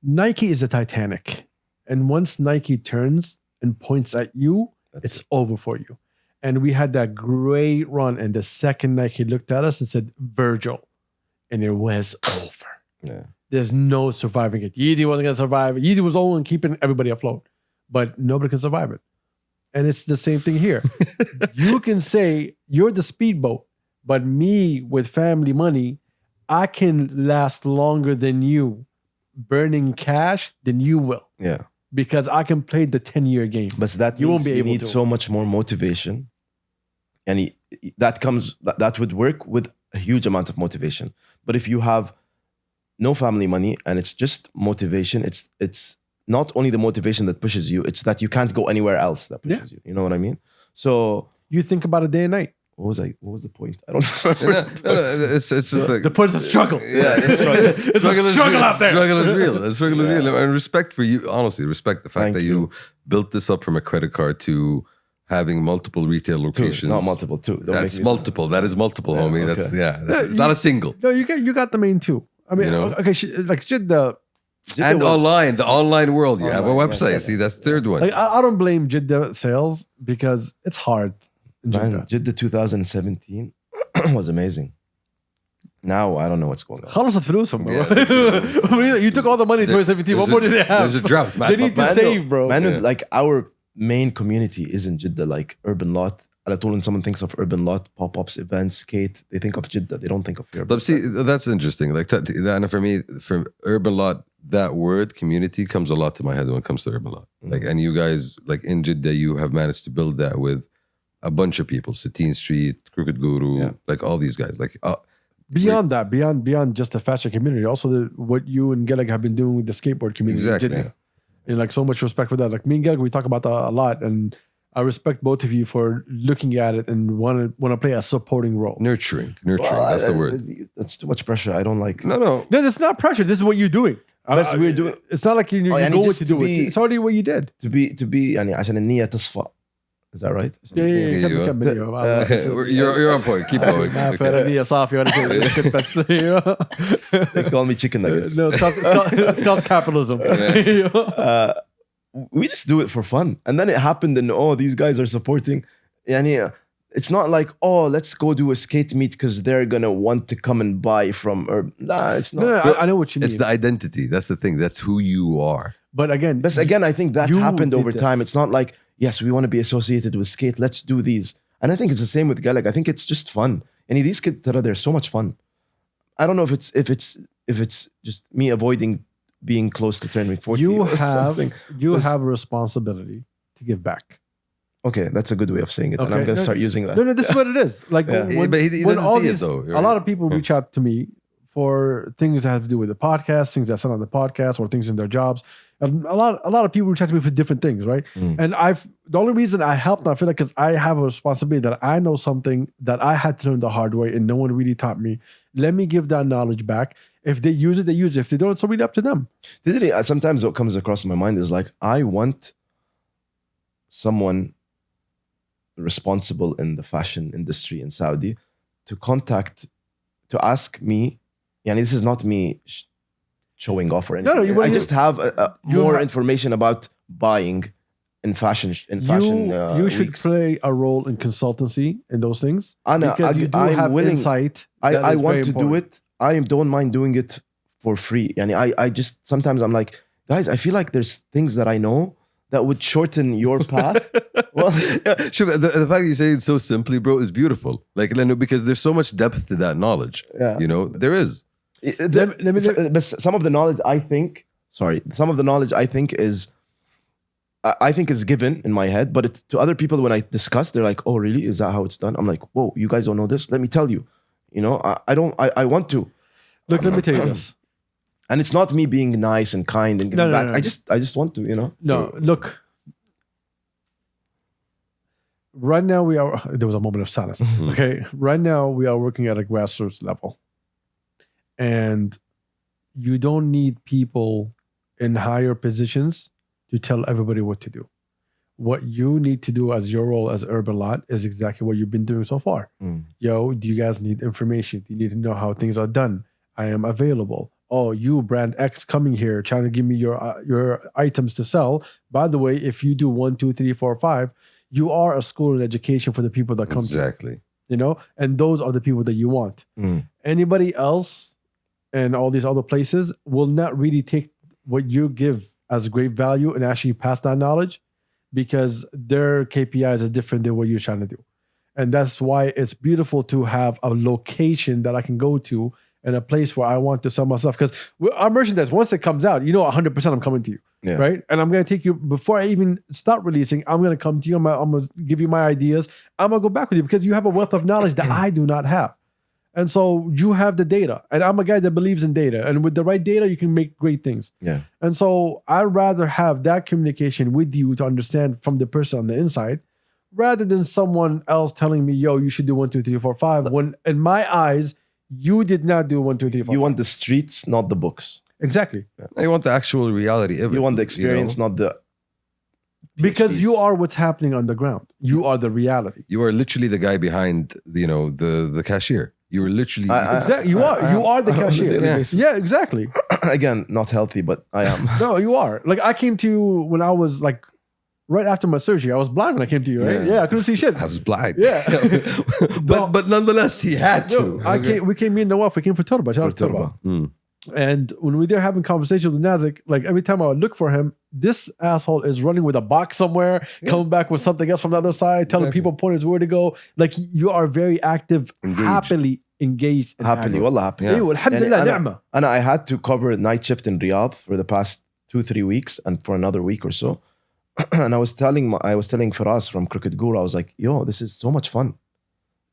Nike is a Titanic. And once Nike turns and points at you, it's over for you. And we had that great run. And the second Nike looked at us and said, Virgil. And it was over. Yeah. There's no surviving it. Yeezy wasn't going to survive. Yeezy was only keeping everybody afloat. But nobody can survive it. And it's the same thing here. You can say you're the speedboat, but me with family money, I can last longer than you burning cash than you will Yeah. because I can play the 10-year game. But that You won't means be able need to. so much more motivation. And that would work with a huge amount of motivation. But if you have no family money and it's just motivation, it's not only the motivation that pushes you, it's that you can't go anywhere else that pushes you. You know what I mean? So You think about it day and night. what was the point? I don't remember. No, it's just like The point is a struggle. Yeah, the struggle. It's a struggle out there. Struggle is real. The struggle is real. And respect for you, honestly, respect the fact Thank that you built this up from a credit card to having multiple retail Two, locations. not multiple, two. Don't That's make me- multiple. That is multiple, homie. okay. It's not a single. No, you got the main two. I mean, You know? okay, like Jeddah. And online, the online world. You have a Online, website. yeah. See, that's the third one. Like I don't blame Jeddah sales because it's hard in Jeddah. Man, Jeddah 2017 was amazing. Now I don't know what's going on. خلصت فلوسهم, bro. Yeah. You took all the money in 2017. What more did they have? There's a drought, man. They need to Man, save, bro. Man, Yeah. like our main community is in Jeddah, like Urbn Lot. على طول when someone thinks of Urbn Lot, pop-ups, events, skate, they think of Jeddah. They don't think of Urbn. But see, that's interesting. Like that, and for me, from Urban Lot, that word community comes a lot to my head when it comes to Urban Lot. Like, and you guys, like in Jeddah, you have managed to build that with a bunch of people. Satine Street, Crooked Guru, Yeah. like all these guys. Like, Beyond that, beyond just the fashion community, also what you and Geleg have been doing with the skateboard community. in Exactly. Jeddah. And like so much respect for that. Like me and Geleg, we talk about that a lot, and I respect both of you for looking at it and want to play a supporting role. nurturing. That's the word. That's too much pressure. I don't like. No. No, that's not pressure. This is what you're doing. But we're doing. It's not like you're and going just to do to it. be- It's already what you did. To be يعني عشان النية تصفى. Is that right? Yeah. you كمل You're on point. Keep going. ما Okay. فرنية صافي ولا شيء بس They call me chicken nuggets. No, it's called capitalism. We just do it for fun. And then it happened and these guys are supporting. يعني, it's not like, let's go do a skate meet because they're going to want to come and buy from Urban. Nah, it's not. No, I know what you mean. It's the identity. That's the thing. That's who you are. But again, But again, I think that you happened did over this. time. It's not like, yes, we want to be associated with skate. Let's do these. And I think it's the same with Galag. I think it's just fun. And these kids, they're so much fun. I don't know if it's just me avoiding being close to turning 40. you or have something. a responsibility to give back. Okay, that's a good way of saying it, and I'm Okay. gonna start using that. No, this is what it is. Like Yeah. when, But he when doesn't all see it, these, though, a right? lot of people reach out to me for things that have to do with the podcast, things that sound on the podcast, or things in their jobs. And a lot of people reach out to me for different things, right? And the only reason I helped, I feel like, because I have a responsibility that I know something that I had to learn the hard way, and no one really taught me. Let me give that knowledge back. If they use it, they use it. If they don't, it's really up to them. Sometimes what comes across my mind is like, I want someone responsible in the fashion industry in Saudi to ask me, and this is not me showing off or anything. I just have more information about buying in fashion. You should weeks. play a role in consultancy in those things Anna, because you do I'm have willing. insight. I want to do it. I don't mind doing it for free. And I just sometimes I'm like, guys, I feel like there's things that I know that would shorten your path. Well, Sure, the fact that you say it so simply, bro, is beautiful. Like, because there's so much depth to that knowledge. Yeah. You know, there is. But some of the knowledge I think is given in my head, but it's to other people when I discuss, they're like, "Oh, really? Is that how it's done?" I'm like, "Whoa, you guys don't know this? Let me tell you." You know, I want to. Look, let me tell you this. And it's not me being nice and kind and giving back. No. I just want to, you know. No, look. Right now there was a moment of silence. Okay. Right now we are working at a grassroots level. And you don't need people in higher positions to tell everybody what to do. What you need to do as your role as Urbn Lot is exactly what you've been doing so far. Yo, do you guys need information? Do you need to know how things are done? I am available. Oh, you brand X coming here trying to give me your items to sell. By the way, if you do 1, 2, 3, 4, 5, you are a school and education for the people that come to you. Exactly. You know, and those are the people that you want. Anybody else and all these other places will not really take what you give as great value and actually pass that knowledge because their KPIs are different than what you're trying to do. And that's why it's beautiful to have a location that I can go to and a place where I want to sell my stuff. Because our merchandise, once it comes out, 100% I'm coming to you. Yeah. Right? And I'm going to take you, before I even start releasing, I'm going to come to you. I'm going to give you my ideas. I'm going to go back with you because you have a wealth of knowledge that I do not have. And so you have the data. And I'm a guy that believes in data. And with the right data, you can make great things. Yeah. And so I'd rather have that communication with you to understand from the person on the inside rather than someone else telling me, yo, you should do 1, 2, 3, 4, 5. When in my eyes, you did not do 1, 2, 3, 4. You want the streets, not the books. Exactly. You want the actual reality of it. You want the experience, not the because PhDs. you are what's happening on the ground. You are the reality. You are literally the guy behind, the cashier. You were literally. Exactly. You are the cashier. Yeah, exactly. Again, not healthy, but I am. No, you are. Like I came to you when I was like right after my surgery. I was blind when I came to you, right? Yeah, I couldn't see shit. I was blind. Yeah. but nonetheless, he had to. We came, me and Nawaf, we came for Turba. Shout out to Turba. And when we were having conversations with Nazik, like every time I would look for him, this asshole is running with a box somewhere, coming back with something else from the other side, telling people pointers where to go. Like you are very active, happily engaged. Happily, wallah, happily. Yeah. Alhamdulillah, ni'mah. And I had to cover night shift in Riyadh for the past 2-3 weeks and for another week or so. And I was telling Firas from Crooked Guru, I was like, yo, this is so much fun.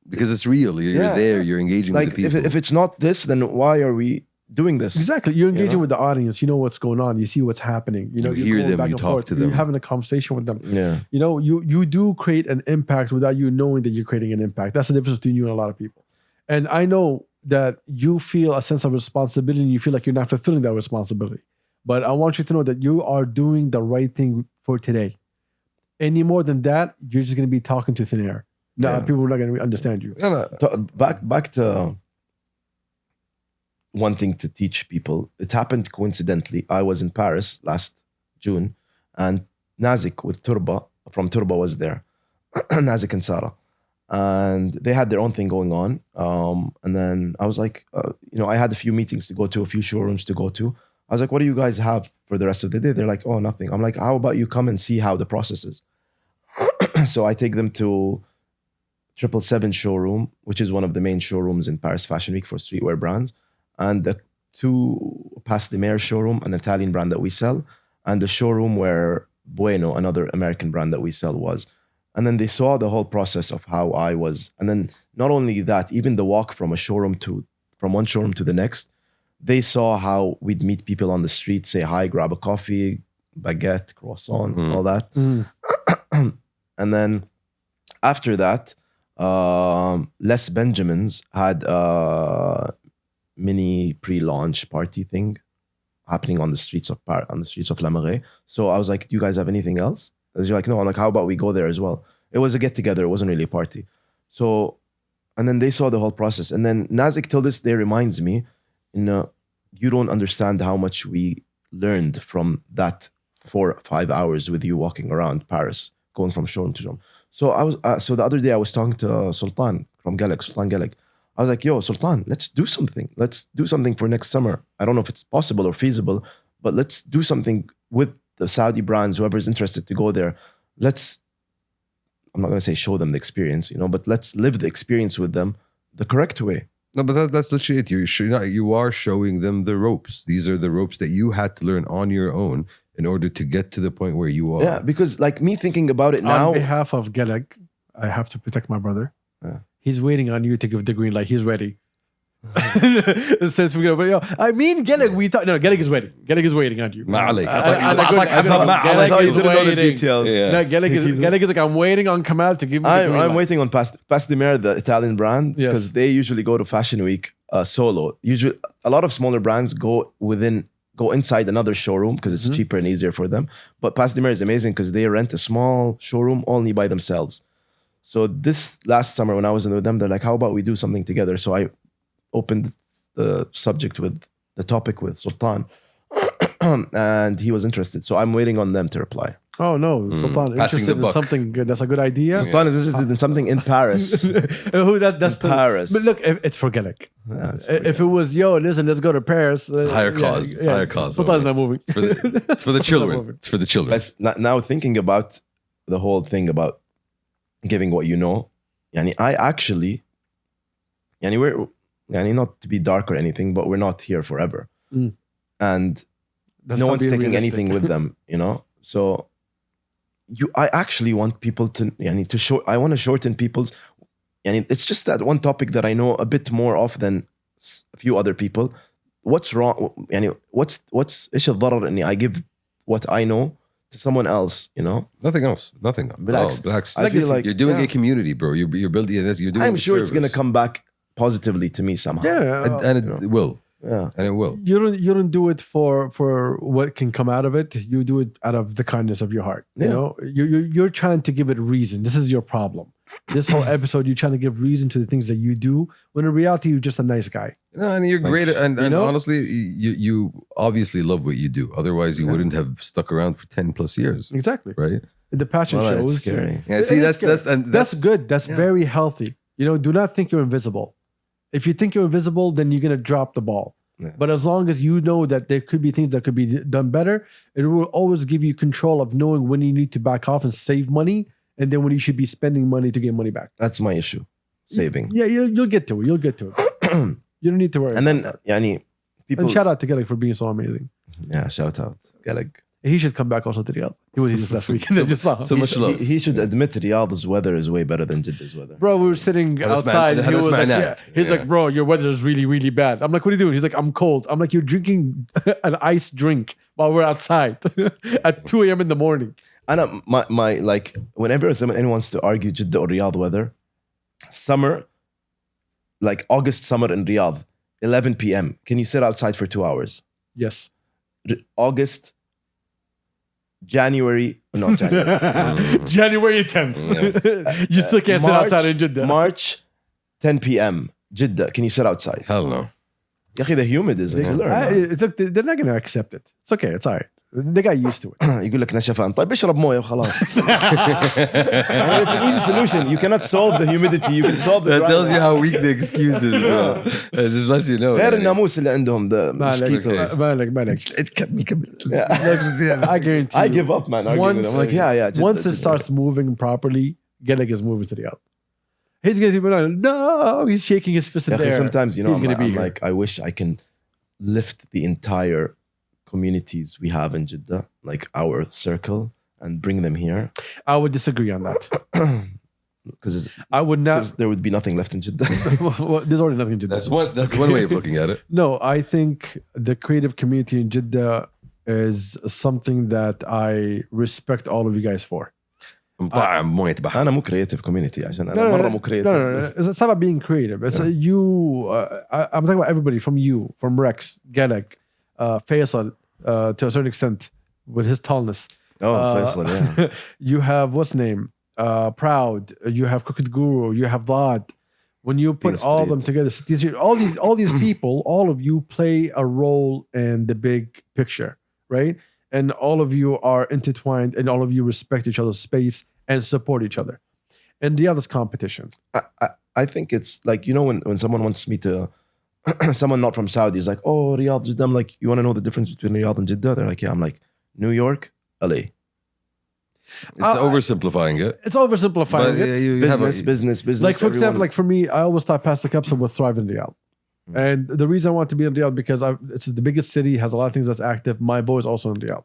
Because it's real. You're there. You're engaging with the people. If it's not this, then why are we doing this? Exactly. You're engaging with the audience. You know what's going on. You see what's happening. You hear them. You talk to them. You're having a conversation with them. Yeah. You do create an impact without you knowing that you're creating an impact. That's the difference between you and a lot of people. And I know that you feel a sense of responsibility and you feel like you're not fulfilling that responsibility. But I want you to know that you are doing the right thing for today. Any more than that, you're just going to be talking to thin air. No, people are not going to understand you. Back to wanting to teach people. It happened coincidentally. I was in Paris last June, and Nazik with Turba from Turba was there. Nazik and Sarah, and they had their own thing going on. And then I was like, I had a few meetings to go to, a few showrooms to go to. I was like, what do you guys have for the rest of the day? They're like, oh, nothing. I'm like, how about you come and see how the process is? So I take them to 777 showroom, which is one of the main showrooms in Paris Fashion Week for streetwear brands, and the 2 Pas de Mer showroom, an Italian brand that we sell, and the showroom where Bueno, another American brand that we sell, was. And then they saw the whole process of how I was. And then not only that, even the walk from one showroom to the next, they saw how we'd meet people on the street, say hi, grab a coffee, baguette, croissant, all that. And then after that, Les Benjamins had a mini pre-launch party thing happening on the streets of La Marais. So I was like, do you guys have anything else? And they're like, no. I'm like, how about we go there as well? It was a get-together. It wasn't really a party. So, and then they saw the whole process. And then Nazik till this day reminds me, you don't understand how much we learned from that 4 or 5 hours with you walking around Paris, going from showroom to showroom. So so the other day I was talking to Sultan from Sultan Galeg. I was like, yo, Sultan, let's do something. Let's do something for next summer. I don't know if it's possible or feasible, but let's do something with the Saudi brands, whoever's interested to go there. I'm not going to say show them the experience, but let's live the experience with them the correct way. No, but that's literally it. You are showing them the ropes. These are the ropes that you had to learn on your own in order to get to the point where you are. Yeah, because like me thinking about it now. On behalf of Galeg, I have to protect my brother. Yeah. He's waiting on you to give the green light. He's ready. Since we're gonna, I mean, Galeg, Galeg is waiting. Galeg is waiting on you. Malik. I thought you didn't know the details. Yeah. No, Galeg is like, I'm waiting on Kamal to give me the green light. I'm waiting on Pastimer, the Italian brand, because Yes. they usually go to Fashion Week solo. Usually, a lot of smaller brands go inside another showroom because it's cheaper and easier for them. But Pastimer is amazing because they rent a small showroom only by themselves. So this last summer when I was in with them, they're like, how about we do something together? So I opened the topic with Sultan and he was interested. So I'm waiting on them to reply. Oh no, Sultan Passing interested the in buck. something good. That's a good idea. Sultan is interested in something in Paris. That's Paris. But look, it's for Galeg. Yeah, it's If it was, listen, let's go to Paris. It's a higher cause. It's a higher cause. Sultan's not moving. It's for the children. It's for the children. Now thinking about the whole thing about giving what you know, I actually, we're not to be dark or anything, but we're not here forever. And That's no not one's being taking realistic. anything with them, So I actually want people to show. I want to shorten people's. It's just that one topic that I know a bit more of than a few other people. What's wrong? What's إيش الضرر إني I give what I know to someone else? Nothing else. Nothing. Relax. I feel like you're doing a community, bro. You're building this. You're doing. I'm a sure it's gonna service. come back positively to me somehow. Yeah, and it will. Yeah. And it will. you don't do it for what can come out of it. You do it out of the kindness of your heart. Yeah. You're trying to give it reason. This is your problem. This whole episode, you're trying to give reason to the things that you do, when in reality you're just a nice guy. And you're great. And know? honestly, you obviously love what you do. Otherwise, you wouldn't have stuck around for 10 plus years, Exactly. right? The passion Well, shows. that's scary. Yeah. See, It is that's scary. and That's good. That's very healthy. Do not think you're invisible. If you think you're invisible, then you're gonna drop the ball. Yeah. But as long as you know that there could be things that could be done better, it will always give you control of knowing when you need to back off and save money, and then when you should be spending money to get money back. That's my issue. Saving. Yeah, you'll get to it. You'll get to it. You don't need to worry. And about then that. people. And shout out to Galeg for being so amazing. Yeah, shout out. Galeg. He should come back also to Riyadh. He was here just last week. And I just saw him. so much love. He should admit Riyadh's weather is way better than Jeddah's weather. Bro, we were sitting outside. He was like, he's like, bro, your weather is really, really bad. I'm like, what are you doing? He's like, I'm cold. I'm like, you're drinking an iced drink while we're outside at 2 a.m. in the morning. And my like, whenever anyone wants to argue Jeddah or Riyadh weather, summer, like August summer in Riyadh, 11 p.m. Can you sit outside for 2 hours? Yes. January 10th. You still can't sit outside in Jeddah. March 10 p.m. Jeddah. Can you sit outside? Hell no. يا أخي, the humid is a killer. Look, they're not going to accept it. It's okay. It's all right. They got used to it. يقول لك نشفان طيب اشرب مويه وخلاص. It's an easy solution. You cannot solve the humidity. You can solve the That tells dryness. you how weak the excuse is, bro. It just lets you know. غير الناموس اللي عندهم the mosquitoes. مالك. I guarantee I you. give up, man. Arguing with them. I'm like, yeah. Jeddah, Once it Jeddah. starts moving properly, Galeg is moving to the out. He's going to be like, no, he's shaking his fist in يا the أخي, air. sometimes, he's going to be I'm here. like, I wish I can lift the entire communities we have in Jeddah, like our circle, and bring them here. I would disagree on that. Because I would not. there would be nothing left in Jeddah. Well, there's already nothing in Jeddah. That's one way of looking at it. No, I think the creative community in Jeddah is something that I respect all of you guys for. مطعم مو يتبع. أنا مو creative community عشان أنا مرة مو creative. No. It's not about being creative. It's you. I'm talking about everybody from you, from Rex, Galek, Faisal, to a certain extent, with his tallness. Faisal, yeah. You have what's name? Proud. You have Crooked Guru. You have Vlad. When you put all of them together, all these people, all of you play a role in the big picture, right? And all of you are intertwined, and all of you respect each other's space and support each other. And the other's competition. I think it's like, you know, when someone wants me to, someone not from Saudi is like, oh, Riyadh, Jeddah. I'm like, you want to know the difference between Riyadh and Jeddah? They're like, yeah. I'm like, New York, LA. It's oversimplifying it. It's oversimplifying it. Business. Like, for example, like for me, I always thought Pastor Kabsa would thrive in Riyadh. And the reason I want to be in Riyadh because it's the biggest city, has a lot of things that's active. My boy is also in Riyadh.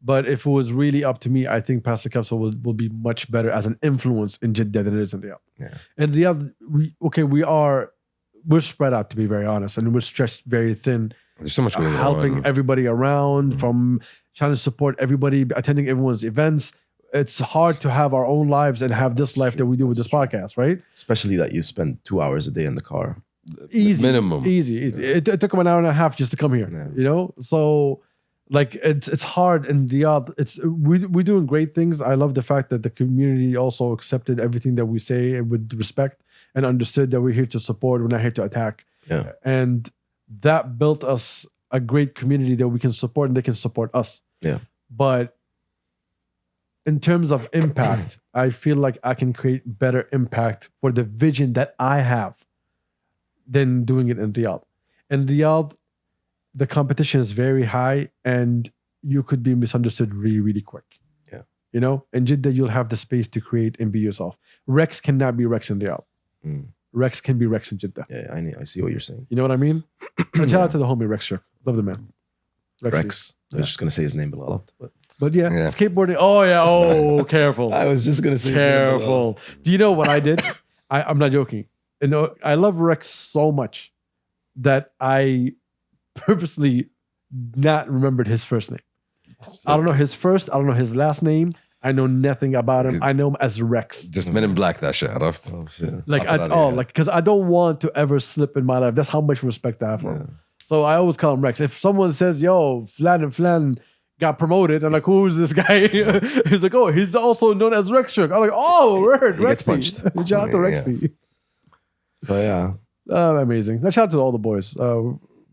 But if it was really up to me, I think Pastor Kabsa will be much better as an influence in Jeddah than it is in Riyadh. Yeah. And Riyadh, we're spread out, to be very honest, and we're stretched very thin. There's so much going on. Helping everybody around, from trying to support everybody, attending everyone's events. It's hard to have our own lives and have this life that we do with this podcast, right? Especially that you spend 2 hours a day in the car. Easy. Minimum. Easy. It took him an hour and a half just to come here, you know? So, like, it's hard in Riyadh. We're doing great things. I love the fact that the community also accepted everything that we say with respect and understood that we're here to support. We're not here to attack. Yeah. And that built us a great community that we can support and they can support us. Yeah. But in terms of impact, I feel like I can create better impact for the vision that I have than doing it in Riyadh. In Riyadh, the competition is very high and you could be misunderstood really, really quick. Yeah. You know, in Jeddah, you'll have the space to create and be yourself. Rex cannot be Rex in Riyadh. Rex can be Rex in Jeddah. Yeah, I see what you're saying. You know what I mean? And shout out to the homie Rex Shirk. Love the man. Rex. I was just going to say his name a lot. But yeah, skateboarding. Oh, yeah. Oh, careful. I was just going to say careful. Do you know what I did? I'm not joking. You know, I love Rex so much that I purposely not remembered his first name. I don't know his first. I don't know his last name. I know nothing about him. I know him as Rex. Just Men in Black that shit. Oh shit. Like at all. Like, because I don't want to ever slip in my life. That's how much respect I have for him. So I always call him Rex. If someone says, yo, Flan and Flan got promoted, I'm like, who's this guy? He's like, oh, he's also known as Rex Shirk. I'm like, oh, word, he gets punched. Shout out to Rexy. But yeah. Amazing. Shout out to all the boys.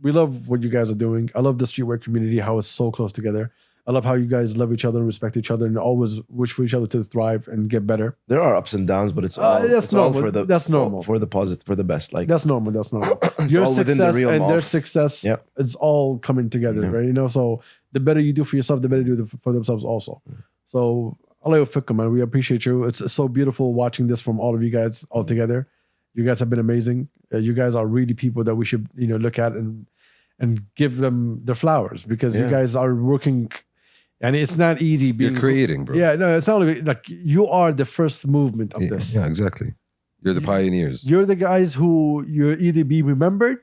We love what you guys are doing. I love the streetwear community, how it's so close together. I love how you guys love each other and respect each other and always wish for each other to thrive and get better. There are ups and downs, but it's all normal. That's normal for the positive, for the best. Like that's normal. Your success and their success, it's all coming together, right? You know, so the better you do for yourself, the better you do for themselves also. So Allah yafikum, man. We appreciate you. It's so beautiful watching this from all of you guys all together. You guys have been amazing. You guys are really people that we should, look at and give them their flowers because you guys are working. And it's not easy being... You're creating, bro. Yeah, no, it's not like you are the first movement of this. Yeah, exactly. You're the pioneers. You're the guys who you'll either be remembered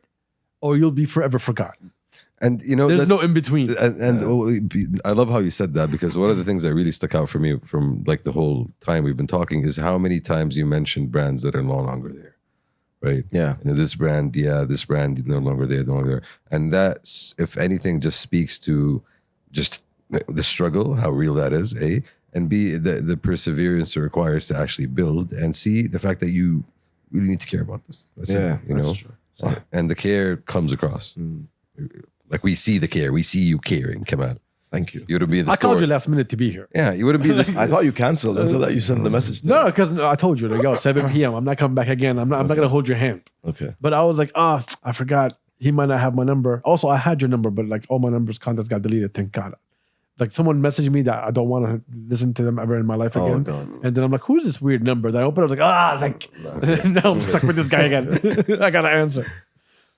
or you'll be forever forgotten. And, there's no in between. And I love how you said that because one of the things that really stuck out for me from like the whole time we've been talking is how many times you mentioned brands that are no longer there. Right? Yeah. This brand no longer there, no longer there. And that, if anything, just speaks to just the struggle, how real that is, A, and B, the perseverance it requires to actually build, and C, the fact that you really need to care about this. That's it, that's true. And the care comes across. Like we see the care, we see you caring, Kamal. Thank you. You wouldn't be in the I called you last minute to be here. Yeah, you wouldn't be this. I thought you canceled until that you sent the message. No, because I told you, like, yo, 7 p.m. I'm not coming back again. I'm not gonna hold your hand. Okay. But I was like, I forgot. He might not have my number. Also, I had your number, but like all my contacts got deleted. Thank God. Like someone messaged me that I don't want to listen to them ever in my life again. God. And then I'm like, who's this weird number? Then I opened it, I was like, now I'm stuck with this guy again. I got to answer.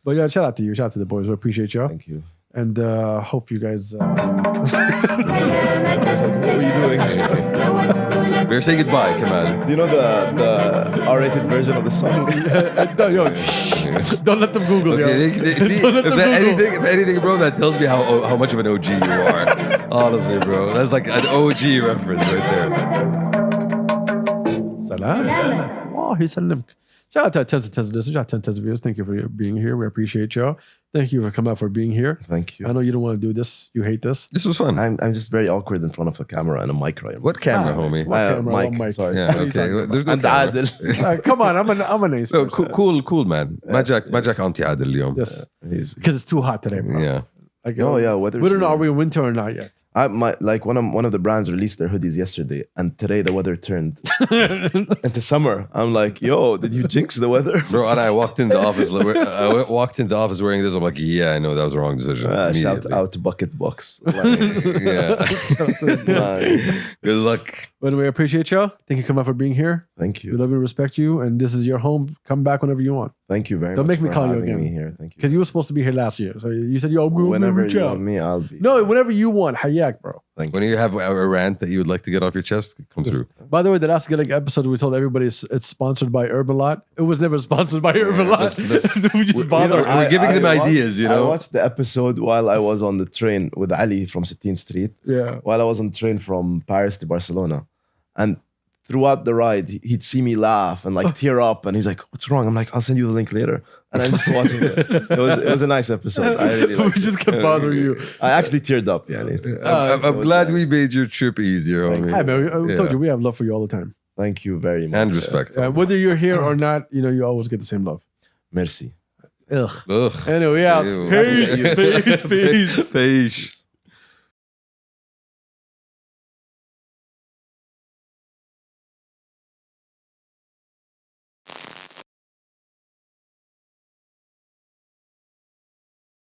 But yeah, shout out to you. Shout out to the boys. We appreciate y'all. Thank you. And hope you guys. What were you doing? We're saying goodbye, Kamal. Do you know the R-rated version of the song? Don't let them Google. Okay, see, Don't let them Google. if anything, bro, that tells me how much of an OG you are. Honestly, bro, that's like an OG reference right there. Salam. Oh, he salam. Shout out to tens and tens of listeners, shout out to tens of viewers. Thank you for being here. We appreciate you. Thank you for coming out for being here. Thank you. I know you don't want to do this. You hate this. This was fun. I'm just very awkward in front of a camera and a mic right now. What camera, homie? What camera? Mic. One mic. Sorry. Yeah, What are you okay. talking about? There's no And camera. Adil. Come on, I'm a nice No, person. cool, man. ما جاك أنتي عادل اليوم. Yes, He's- because it's too hot today, bro. Yeah. Like, Oh, yeah, weather's we don't know really- are we in winter or not yet. like one of the brands released their hoodies yesterday, and today the weather turned into summer. I'm like, yo, did you jinx the weather? Bro, and I walked in the office. Walked into the office wearing this. I'm like, yeah, I know that was the wrong decision. Shout Immediately. out to Bucket Box. Yeah. Good luck. But anyway, I appreciate you. Thank you, Kamal, for being here. Thank We you. love and respect you, and this is your home. Come back whenever you want. Thank you very Don't much. make me for call you having again. Me here. Thank you. Because you were supposed to be here last year. So you said, yo, we'll Whenever reach you out. want me, I'll be. No, whenever you want. Hayak, bro. Thank When you have a rant that you would like to get off your chest, come through. By the way, the last episode we told everybody it's sponsored by Urbn Lot. It was never sponsored by Urbn Lot. we just bother. We're giving them ideas, you know? I watched the episode while I was on the train with Ali from 16th Street. Yeah. While I was on the train from Paris to Barcelona. And throughout the ride, he'd see me laugh and like tear up. And he's like, what's wrong? I'm like, I'll send you the link later. And I'm just watching it. It was a nice episode. I really liked we just kept bothering you. I actually teared up. Yeah, I'm glad we made your trip easier, homie. Hi, man. I told Yeah. you we have love for you all the time. Thank you very much. And respect. Whether you're here or not, you always get the same love. Merci. Ugh. Ugh. Anyway, out. Ew. Peace. Peace. Peace. Peace.